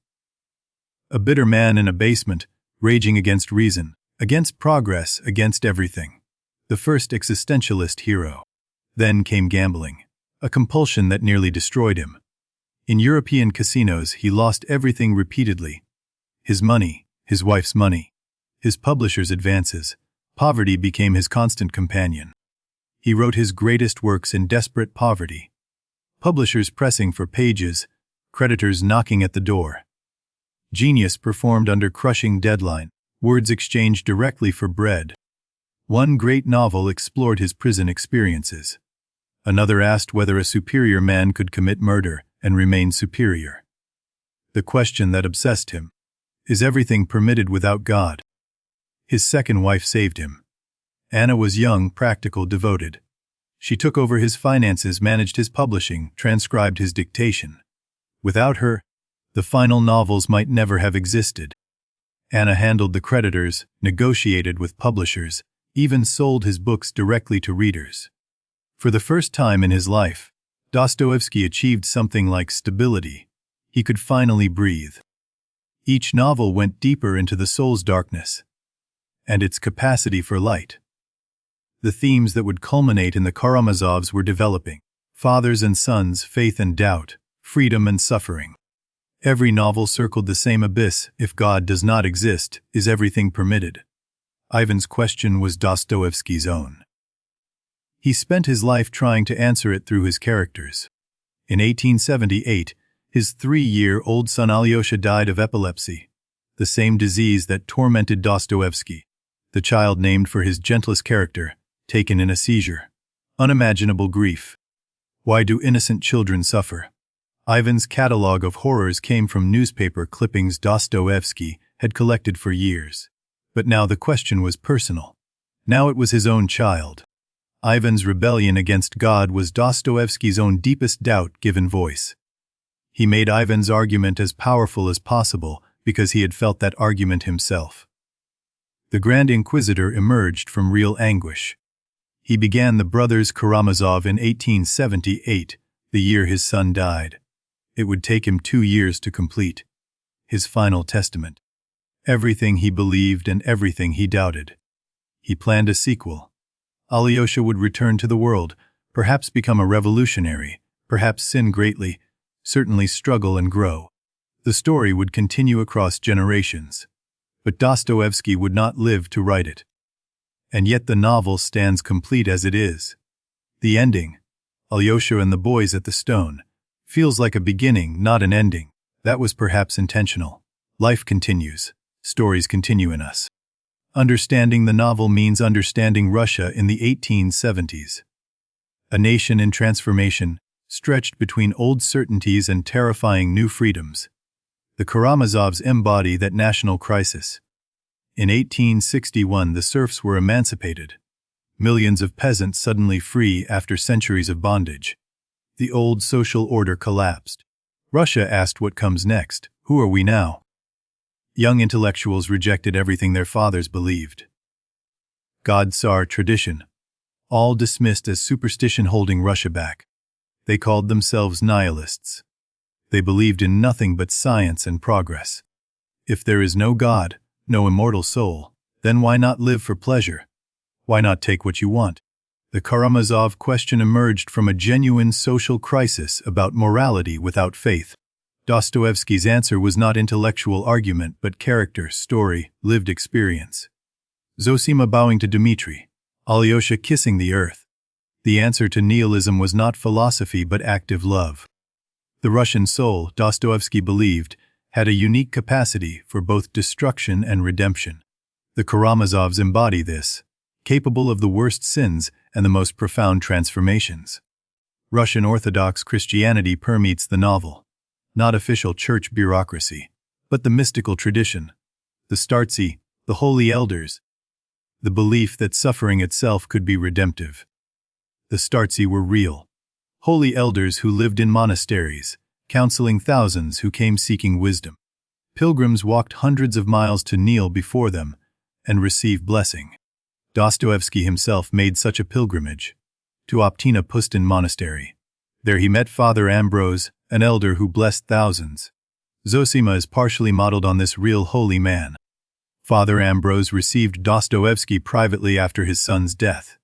A bitter man in a basement, raging against reason, against progress, against everything. The first existentialist hero. Then came gambling, a compulsion that nearly destroyed him. In European casinos, he lost everything repeatedly. His money, his wife's money, his publisher's advances. Poverty became his constant companion. He wrote his greatest works in desperate poverty. Publishers pressing for pages, creditors knocking at the door. Genius performed under crushing deadline, words exchanged directly for bread. One great novel explored his prison experiences. Another asked whether a superior man could commit murder and remain superior. The question that obsessed him: is everything permitted without God? His second wife saved him. Anna was young, practical, devoted. She took over his finances, managed his publishing, transcribed his dictation. Without her, the final novels might never have existed. Anna handled the creditors, negotiated with publishers, even sold his books directly to readers. For the first time in his life, Dostoevsky achieved something like stability. He could finally breathe. Each novel went deeper into the soul's darkness and its capacity for light. The themes that would culminate in the Karamazovs were developing: fathers and sons, faith and doubt, freedom and suffering. Every novel circled the same abyss: if God does not exist, is everything permitted? Ivan's question was Dostoevsky's own. He spent his life trying to answer it through his characters. In 1878, his 3-year-old son Alyosha died of epilepsy, the same disease that tormented Dostoevsky. The child named for his gentlest character, taken in a seizure. Unimaginable grief. Why do innocent children suffer? Ivan's catalogue of horrors came from newspaper clippings Dostoevsky had collected for years. But now the question was personal. Now it was his own child. Ivan's rebellion against God was Dostoevsky's own deepest doubt given voice. He made Ivan's argument as powerful as possible because he had felt that argument himself. The Grand Inquisitor emerged from real anguish. He began the brothers Karamazov in 1878, the year his son died. It would take him 2 years to complete his final testament. Everything he believed and everything he doubted. He planned a sequel. Alyosha would return to the world, perhaps become a revolutionary, perhaps sin greatly, certainly struggle and grow. The story would continue across generations. But Dostoevsky would not live to write it. And yet the novel stands complete as it is. The ending, Alyosha and the boys at the stone, feels like a beginning, not an ending. That was perhaps intentional. Life continues. Stories continue in us. Understanding the novel means understanding Russia in the 1870s. A nation in transformation, stretched between old certainties and terrifying new freedoms. The Karamazovs embody that national crisis. In 1861, the serfs were emancipated. Millions of peasants suddenly free after centuries of bondage. The old social order collapsed. Russia asked what comes next. Who are we now? Young intellectuals rejected everything their fathers believed. God, Tsar, tradition, all dismissed as superstition holding Russia back. They called themselves nihilists. They believed in nothing but science and progress. If there is no God, no immortal soul, then why not live for pleasure? Why not take what you want? The Karamazov question emerged from a genuine social crisis about morality without faith. Dostoevsky's answer was not intellectual argument but character, story, lived experience. Zosima bowing to Dmitri, Alyosha kissing the earth. The answer to nihilism was not philosophy but active love. The Russian soul, Dostoevsky believed, had a unique capacity for both destruction and redemption. The Karamazovs embody this, capable of the worst sins and the most profound transformations. Russian Orthodox Christianity permeates the novel. Not official church bureaucracy, but the mystical tradition, the startsi, the holy elders, the belief that suffering itself could be redemptive. The startsi were real, holy elders who lived in monasteries, counseling thousands who came seeking wisdom. Pilgrims walked hundreds of miles to kneel before them and receive blessing. Dostoevsky himself made such a pilgrimage to Optina Pustin Monastery. There he met Father Ambrose, an elder who blessed thousands. Zosima is partially modeled on this real holy man. Father Ambrose received Dostoevsky privately after his son's death.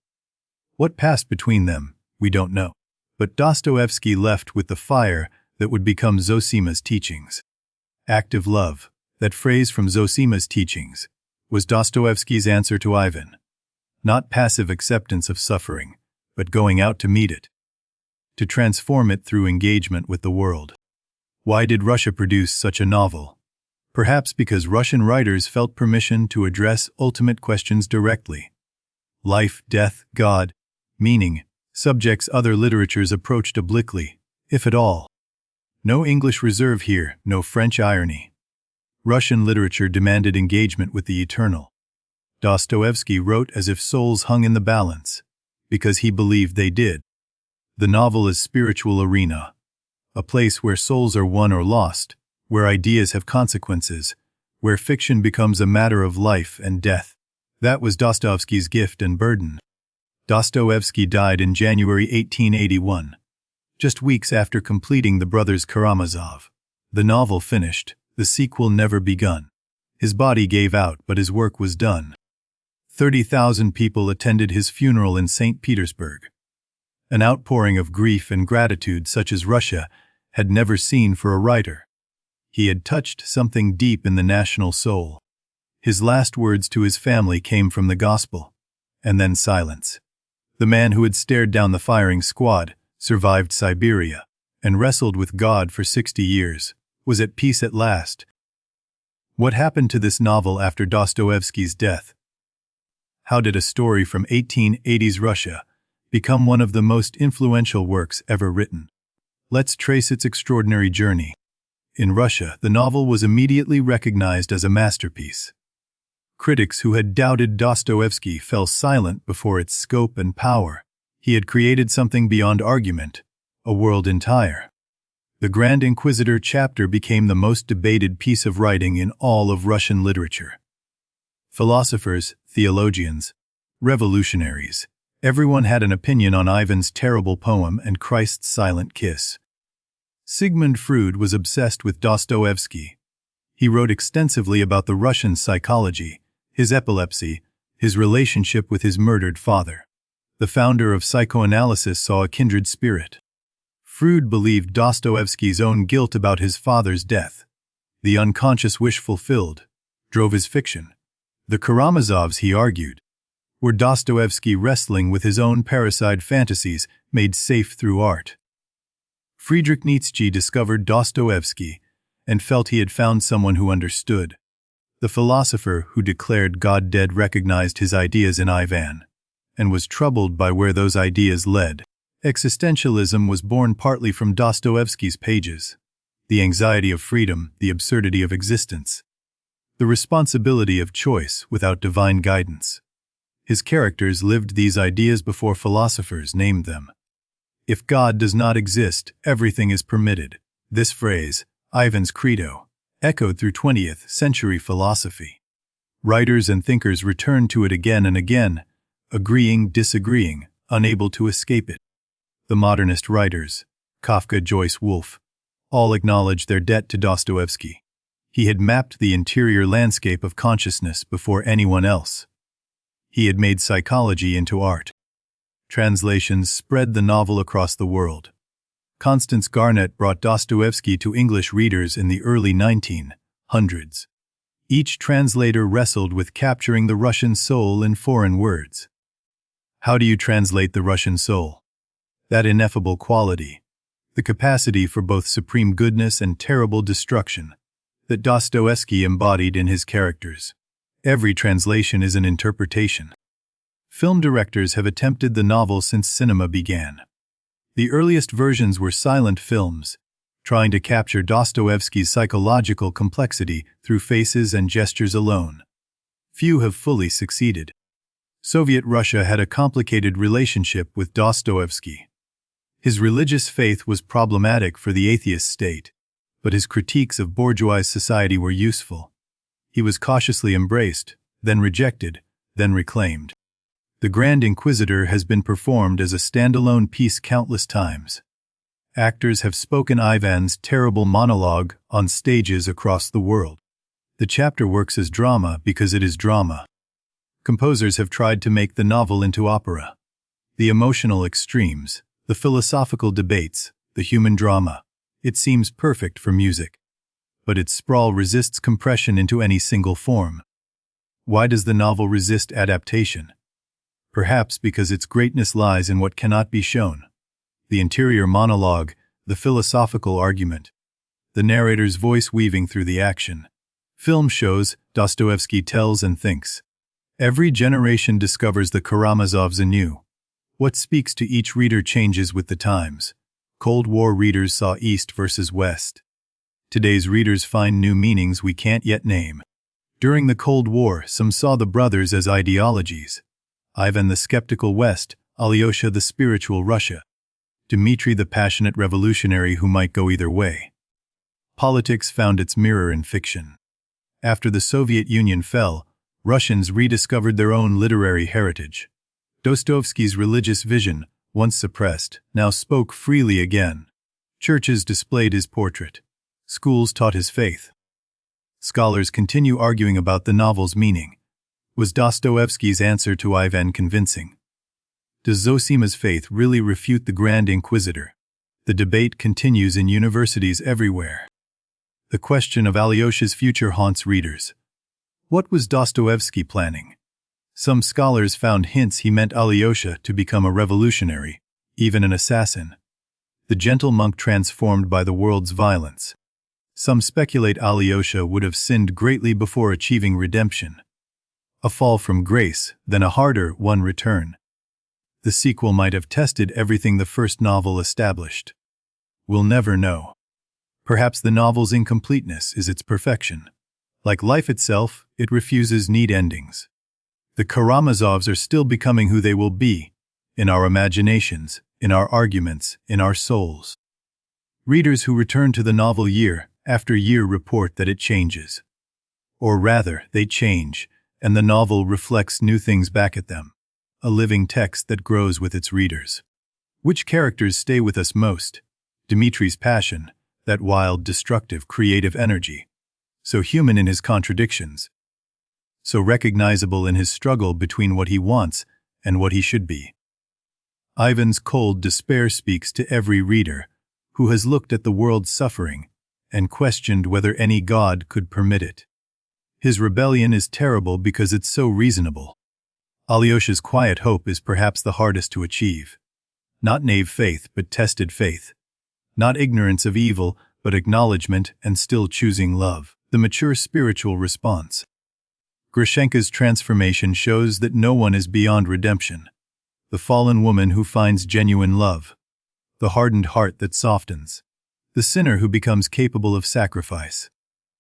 What passed between them, we don't know. But Dostoevsky left with the fire that would become Zosima's teachings. Active love, that phrase from Zosima's teachings, was Dostoevsky's answer to Ivan. Not passive acceptance of suffering, but going out to meet it. To transform it through engagement with the world. Why did Russia produce such a novel? Perhaps because Russian writers felt permission to address ultimate questions directly. Life, death, God, meaning, subjects other literatures approached obliquely, if at all. No English reserve here, no French irony. Russian literature demanded engagement with the eternal. Dostoevsky wrote as if souls hung in the balance, because he believed they did. The novel is spiritual arena, a place where souls are won or lost, where ideas have consequences, where fiction becomes a matter of life and death. That was Dostoevsky's gift and burden. Dostoevsky died in January 1881, just weeks after completing The Brothers Karamazov. The novel finished, the sequel never begun. His body gave out, but his work was done. 30,000 people attended his funeral in St. Petersburg. An outpouring of grief and gratitude such as Russia had never seen for a writer. He had touched something deep in the national soul. His last words to his family came from the gospel, and then silence. The man who had stared down the firing squad, survived Siberia, and wrestled with God for 60 years, was at peace at last. What happened to this novel after Dostoevsky's death? How did a story from 1880s Russia become one of the most influential works ever written? Let's trace its extraordinary journey. In Russia, the novel was immediately recognized as a masterpiece. Critics who had doubted Dostoevsky fell silent before its scope and power. He had created something beyond argument, a world entire. The Grand Inquisitor chapter became the most debated piece of writing in all of Russian literature. Philosophers, theologians, revolutionaries, everyone had an opinion on Ivan's terrible poem and Christ's silent kiss. Sigmund Freud was obsessed with Dostoevsky. He wrote extensively about the Russian psychology, his epilepsy, his relationship with his murdered father. The founder of psychoanalysis saw a kindred spirit. Freud believed Dostoevsky's own guilt about his father's death, the unconscious wish fulfilled, drove his fiction. The Karamazovs, he argued, were Dostoevsky wrestling with his own parricide fantasies made safe through art. Friedrich Nietzsche discovered Dostoevsky and felt he had found someone who understood. The philosopher who declared God dead recognized his ideas in Ivan, and was troubled by where those ideas led. Existentialism was born partly from Dostoevsky's pages. The anxiety of freedom, the absurdity of existence, the responsibility of choice without divine guidance. His characters lived these ideas before philosophers named them. If God does not exist, everything is permitted. This phrase, Ivan's credo, echoed through 20th century philosophy. Writers and thinkers returned to it again and again, agreeing, disagreeing, unable to escape it. The modernist writers, Kafka, Joyce, Woolf, all acknowledged their debt to Dostoevsky. He had mapped the interior landscape of consciousness before anyone else. He had made psychology into art. Translations spread the novel across the world. Constance Garnett brought Dostoevsky to English readers in the early 1900s. Each translator wrestled with capturing the Russian soul in foreign words. How do you translate the Russian soul? That ineffable quality, the capacity for both supreme goodness and terrible destruction, that Dostoevsky embodied in his characters. Every translation is an interpretation. Film directors have attempted the novel since cinema began. The earliest versions were silent films, trying to capture Dostoevsky's psychological complexity through faces and gestures alone. Few have fully succeeded. Soviet Russia had a complicated relationship with Dostoevsky. His religious faith was problematic for the atheist state, but his critiques of bourgeois society were useful. He was cautiously embraced, then rejected, then reclaimed. The Grand Inquisitor has been performed as a standalone piece countless times. Actors have spoken Ivan's terrible monologue on stages across the world. The chapter works as drama because it is drama. Composers have tried to make the novel into opera. The emotional extremes, the philosophical debates, the human drama. It seems perfect for music. But its sprawl resists compression into any single form. Why does the novel resist adaptation? Perhaps because its greatness lies in what cannot be shown. The interior monologue, the philosophical argument, the narrator's voice weaving through the action. Film shows, Dostoevsky tells and thinks. Every generation discovers the Karamazovs anew. What speaks to each reader changes with the times. Cold War readers saw East versus West. Today's readers find new meanings we can't yet name. During the Cold War, some saw the brothers as ideologies. Ivan the skeptical West, Alyosha the spiritual Russia. Dmitri the passionate revolutionary who might go either way. Politics found its mirror in fiction. After the Soviet Union fell, Russians rediscovered their own literary heritage. Dostoevsky's religious vision, once suppressed, now spoke freely again. Churches displayed his portrait. Schools taught his faith. Scholars continue arguing about the novel's meaning. Was Dostoevsky's answer to Ivan convincing? Does Zosima's faith really refute the Grand Inquisitor? The debate continues in universities everywhere. The question of Alyosha's future haunts readers. What was Dostoevsky planning? Some scholars found hints he meant Alyosha to become a revolutionary, even an assassin. The gentle monk transformed by the world's violence. Some speculate Alyosha would have sinned greatly before achieving redemption. A fall from grace, then a harder one return. The sequel might have tested everything the first novel established. We'll never know. Perhaps the novel's incompleteness is its perfection. Like life itself, it refuses neat endings. The Karamazovs are still becoming who they will be, in our imaginations, in our arguments, in our souls. Readers who return to the novel year after year report that it changes. Or rather, they change, and the novel reflects new things back at them. A living text that grows with its readers. Which characters stay with us most? Dmitri's passion, that wild, destructive, creative energy. So human in his contradictions. So recognizable in his struggle between what he wants and what he should be. Ivan's cold despair speaks to every reader who has looked at the world's suffering and questioned whether any god could permit it. His rebellion is terrible because it's so reasonable. Alyosha's quiet hope is perhaps the hardest to achieve. Not naive faith, but tested faith. Not ignorance of evil, but acknowledgement and still choosing love. The mature spiritual response. Grushenka's transformation shows that no one is beyond redemption. The fallen woman who finds genuine love. The hardened heart that softens. The sinner who becomes capable of sacrifice.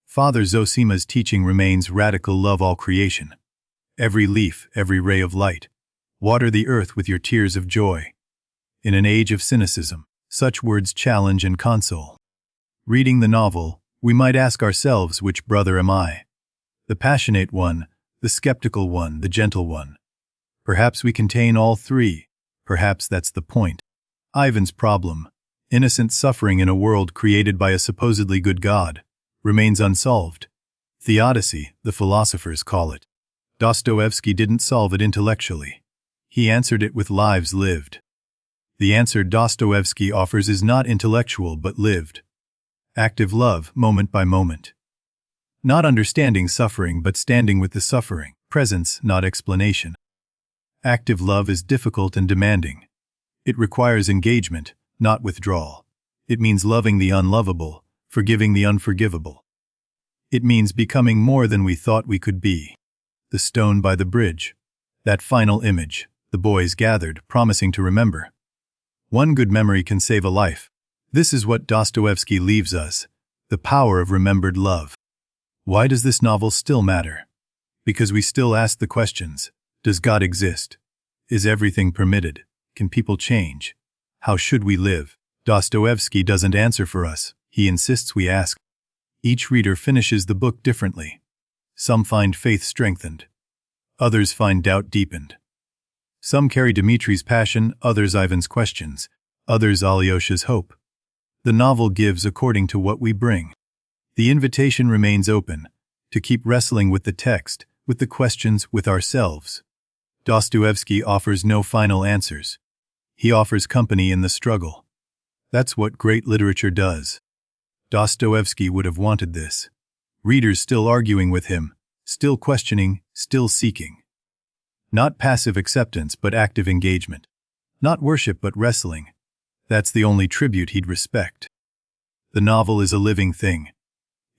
Father Zosima's teaching remains radical: love all creation. Every leaf, every ray of light. Water the earth with your tears of joy. In an age of cynicism, such words challenge and console. Reading the novel, we might ask ourselves, which brother am I? The passionate one, the skeptical one, the gentle one. Perhaps we contain all three. Perhaps that's the point. Ivan's problem, innocent suffering in a world created by a supposedly good God, remains unsolved. Theodicy, the philosophers call it. Dostoevsky didn't solve it intellectually. He answered it with lives lived. The answer Dostoevsky offers is not intellectual but lived. Active love, moment by moment. Not understanding suffering but standing with the suffering. Presence, not explanation. Active love is difficult and demanding. It requires engagement, not withdrawal. It means loving the unlovable, forgiving the unforgivable. It means becoming more than we thought we could be. The stone by the bridge. That final image, the boys gathered, promising to remember. One good memory can save a life. This is what Dostoevsky leaves us, the power of remembered love. Why does this novel still matter? Because we still ask the questions. Does God exist? Is everything permitted? Can people change? How should we live? Dostoevsky doesn't answer for us. He insists we ask. Each reader finishes the book differently. Some find faith strengthened. Others find doubt deepened. Some carry Dmitri's passion, others Ivan's questions, others Alyosha's hope. The novel gives according to what we bring. The invitation remains open, to keep wrestling with the text, with the questions, with ourselves. Dostoevsky offers no final answers. He offers company in the struggle. That's what great literature does. Dostoevsky would have wanted this. Readers still arguing with him, still questioning, still seeking. Not passive acceptance but active engagement. Not worship but wrestling. That's the only tribute he'd respect. The novel is a living thing.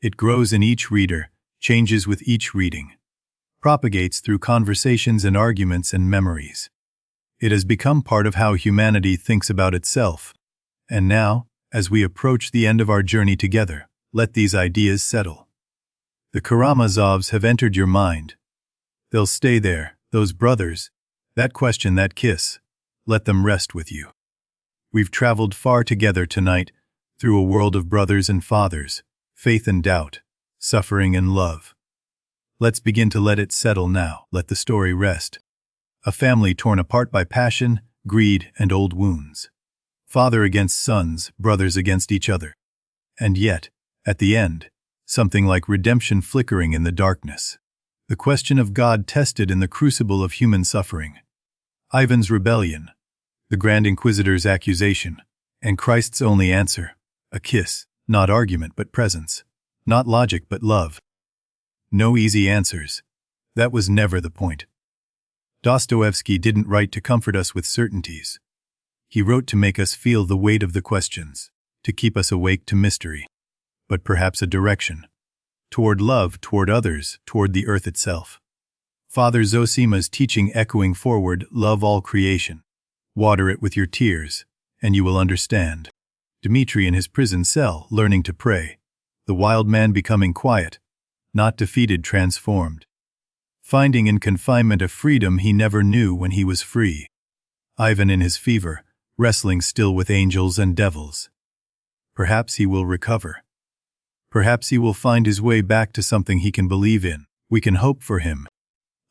It grows in each reader, changes with each reading. Propagates through conversations and arguments and memories. It has become part of how humanity thinks about itself. And now, as we approach the end of our journey together, let these ideas settle. The Karamazovs have entered your mind. They'll stay there, those brothers, that question, that kiss. Let them rest with you. We've traveled far together tonight, through a world of brothers and fathers, faith and doubt, suffering and love. Let's begin to let it settle now. Let the story rest. A family torn apart by passion, greed, and old wounds. Father against sons, brothers against each other. And yet, at the end, something like redemption flickering in the darkness. The question of God tested in the crucible of human suffering. Ivan's rebellion, the Grand Inquisitor's accusation, and Christ's only answer, a kiss, not argument but presence, Not logic but love. No easy answers. That was never the point. Dostoevsky didn't write to comfort us with certainties. He wrote to make us feel the weight of the questions, to keep us awake to mystery, but perhaps a direction. Toward love, toward others, toward the earth itself. Father Zosima's teaching echoing forward, love all creation. Water it with your tears, and you will understand. Dmitri in his prison cell, learning to pray. The wild man becoming quiet, not defeated, transformed. Finding in confinement a freedom he never knew when he was free. Ivan in his fever, wrestling still with angels and devils. Perhaps he will recover. Perhaps he will find his way back to something he can believe in. We can hope for him.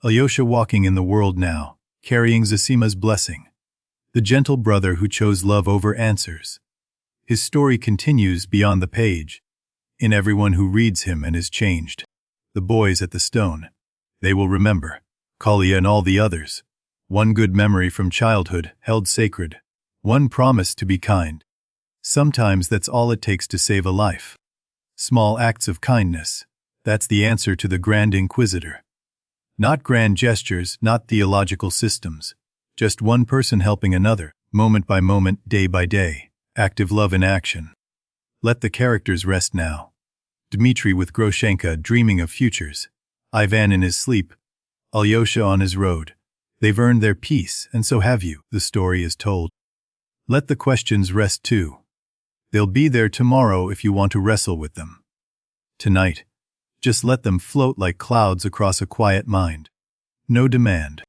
Alyosha walking in the world now, carrying Zosima's blessing. The gentle brother who chose love over answers. His story continues beyond the page, in everyone who reads him and is changed. The boys at the stone. They will remember. Kolya and all the others. One good memory from childhood, held sacred. One promise to be kind. Sometimes that's all it takes to save a life. Small acts of kindness. That's the answer to the Grand Inquisitor. Not grand gestures, not theological systems. Just one person helping another, moment by moment, day by day. Active love in action. Let the characters rest now. Dmitri with Groshenka dreaming of futures. Ivan in his sleep. Alyosha on his road. They've earned their peace, and so have you. The story is told. Let the questions rest too. They'll be there tomorrow if you want to wrestle with them. Tonight, just let them float like clouds across a quiet mind. No demand.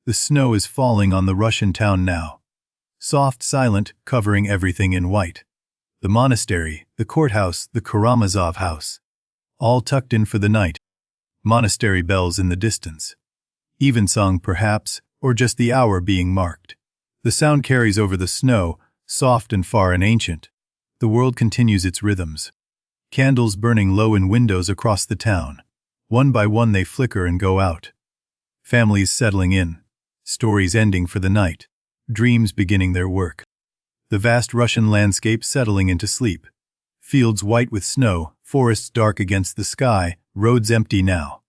The snow is falling on the Russian town now. Soft, silent, covering everything in white. The monastery, the courthouse, the Karamazov house. All tucked in for the night. Monastery bells in the distance. Evensong perhaps, or just the hour being marked. The sound carries over the snow, soft and far and ancient. The world continues its rhythms. Candles burning low in windows across the town. One by one they flicker and go out. Families settling in. Stories ending for the night. Dreams beginning their work. The vast Russian landscape settling into sleep. Fields white with snow, forests dark against the sky, roads empty now.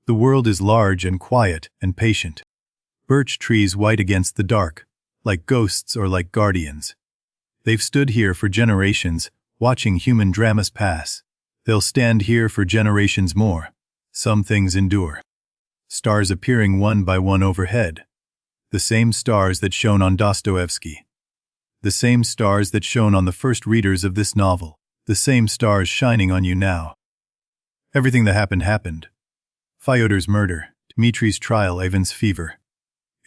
The world is large and quiet and patient. Birch trees white against the dark, like ghosts or like guardians. They've stood here for generations, watching human dramas pass. They'll stand here for generations more. Some things endure. Stars appearing one by one overhead. The same stars that shone on Dostoevsky. The same stars that shone on the first readers of this novel. The same stars shining on you now. Everything that happened. Fyodor's murder, Dmitri's trial, Ivan's fever.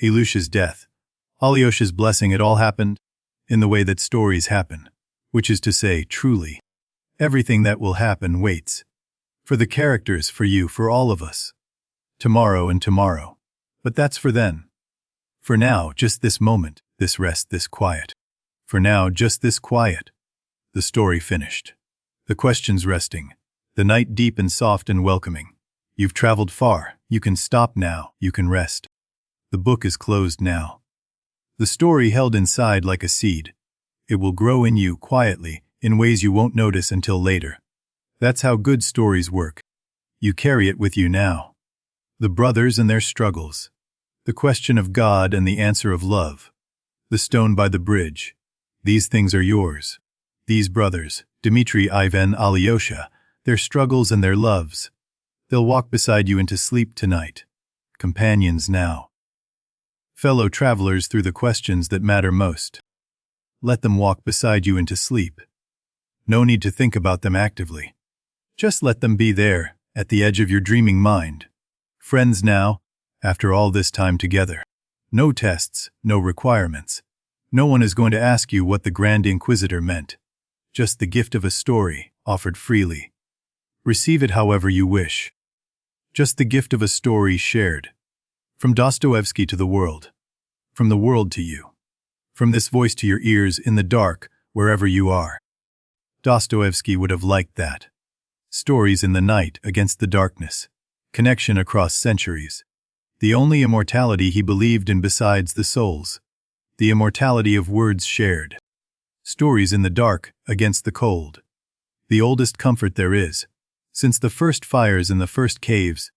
Ilyusha's death. Alyosha's blessing, it all happened in the way that stories happen, which is to say, truly. Everything that will happen waits. For the characters, for you, for all of us. Tomorrow and tomorrow. But that's for then. For now, just this moment, this rest, this quiet. For now, just this quiet. The story finished. The questions resting. The night deep and soft and welcoming. You've traveled far. You can stop now. You can rest. The book is closed now. The story held inside like a seed. It will grow in you quietly, in ways you won't notice until later. That's how good stories work. You carry it with you now. The brothers and their struggles. The question of God and the answer of love. The stone by the bridge. These things are yours. These brothers, Dmitri, Ivan, Alyosha, their struggles and their loves. They'll walk beside you into sleep tonight. Companions now. Fellow travelers through the questions that matter most. Let them walk beside you into sleep. No need to think about them actively. Just let them be there, at the edge of your dreaming mind. Friends now, after all this time together. No tests, no requirements. No one is going to ask you what the Grand Inquisitor meant. Just the gift of a story, offered freely. Receive it however you wish. Just the gift of a story shared. From Dostoevsky to the world. From the world to you. From this voice to your ears in the dark, wherever you are. Dostoevsky would have liked that. Stories in the night against the darkness. Connection across centuries. The only immortality he believed in besides the soul's. The immortality of words shared. Stories in the dark against the cold. The oldest comfort there is. Since the first fires in the first caves,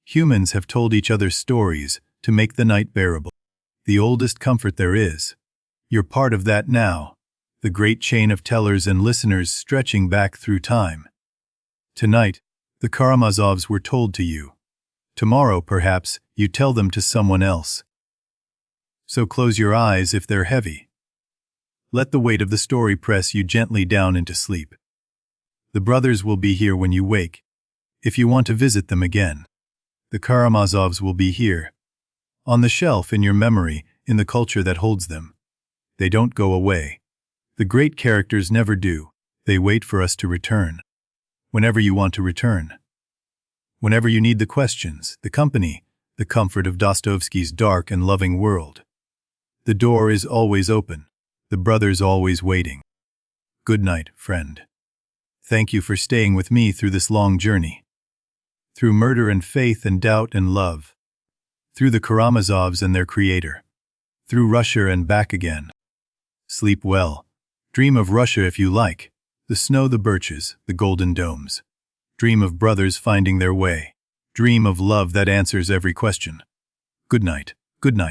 humans have told each other stories to make the night bearable. The oldest comfort there is. You're part of that now, the great chain of tellers and listeners stretching back through time. Tonight, the Karamazovs were told to you. Tomorrow, perhaps, you tell them to someone else. So close your eyes if they're heavy. Let the weight of the story press you gently down into sleep. The brothers will be here when you wake, if you want to visit them again. The Karamazovs will be here, on the shelf in your memory, in the culture that holds them. They don't go away. The great characters never do. They wait for us to return. Whenever you want to return. Whenever you need the questions, the company, the comfort of Dostoevsky's dark and loving world. The door is always open. The brothers always waiting. Good night, friend. Thank you for staying with me through this long journey. Through murder and faith and doubt and love. Through the Karamazovs and their creator. Through Russia and back again. Sleep well. Dream of Russia if you like. The snow, the birches, the golden domes. Dream of brothers finding their way. Dream of love that answers every question. Good night. Good night.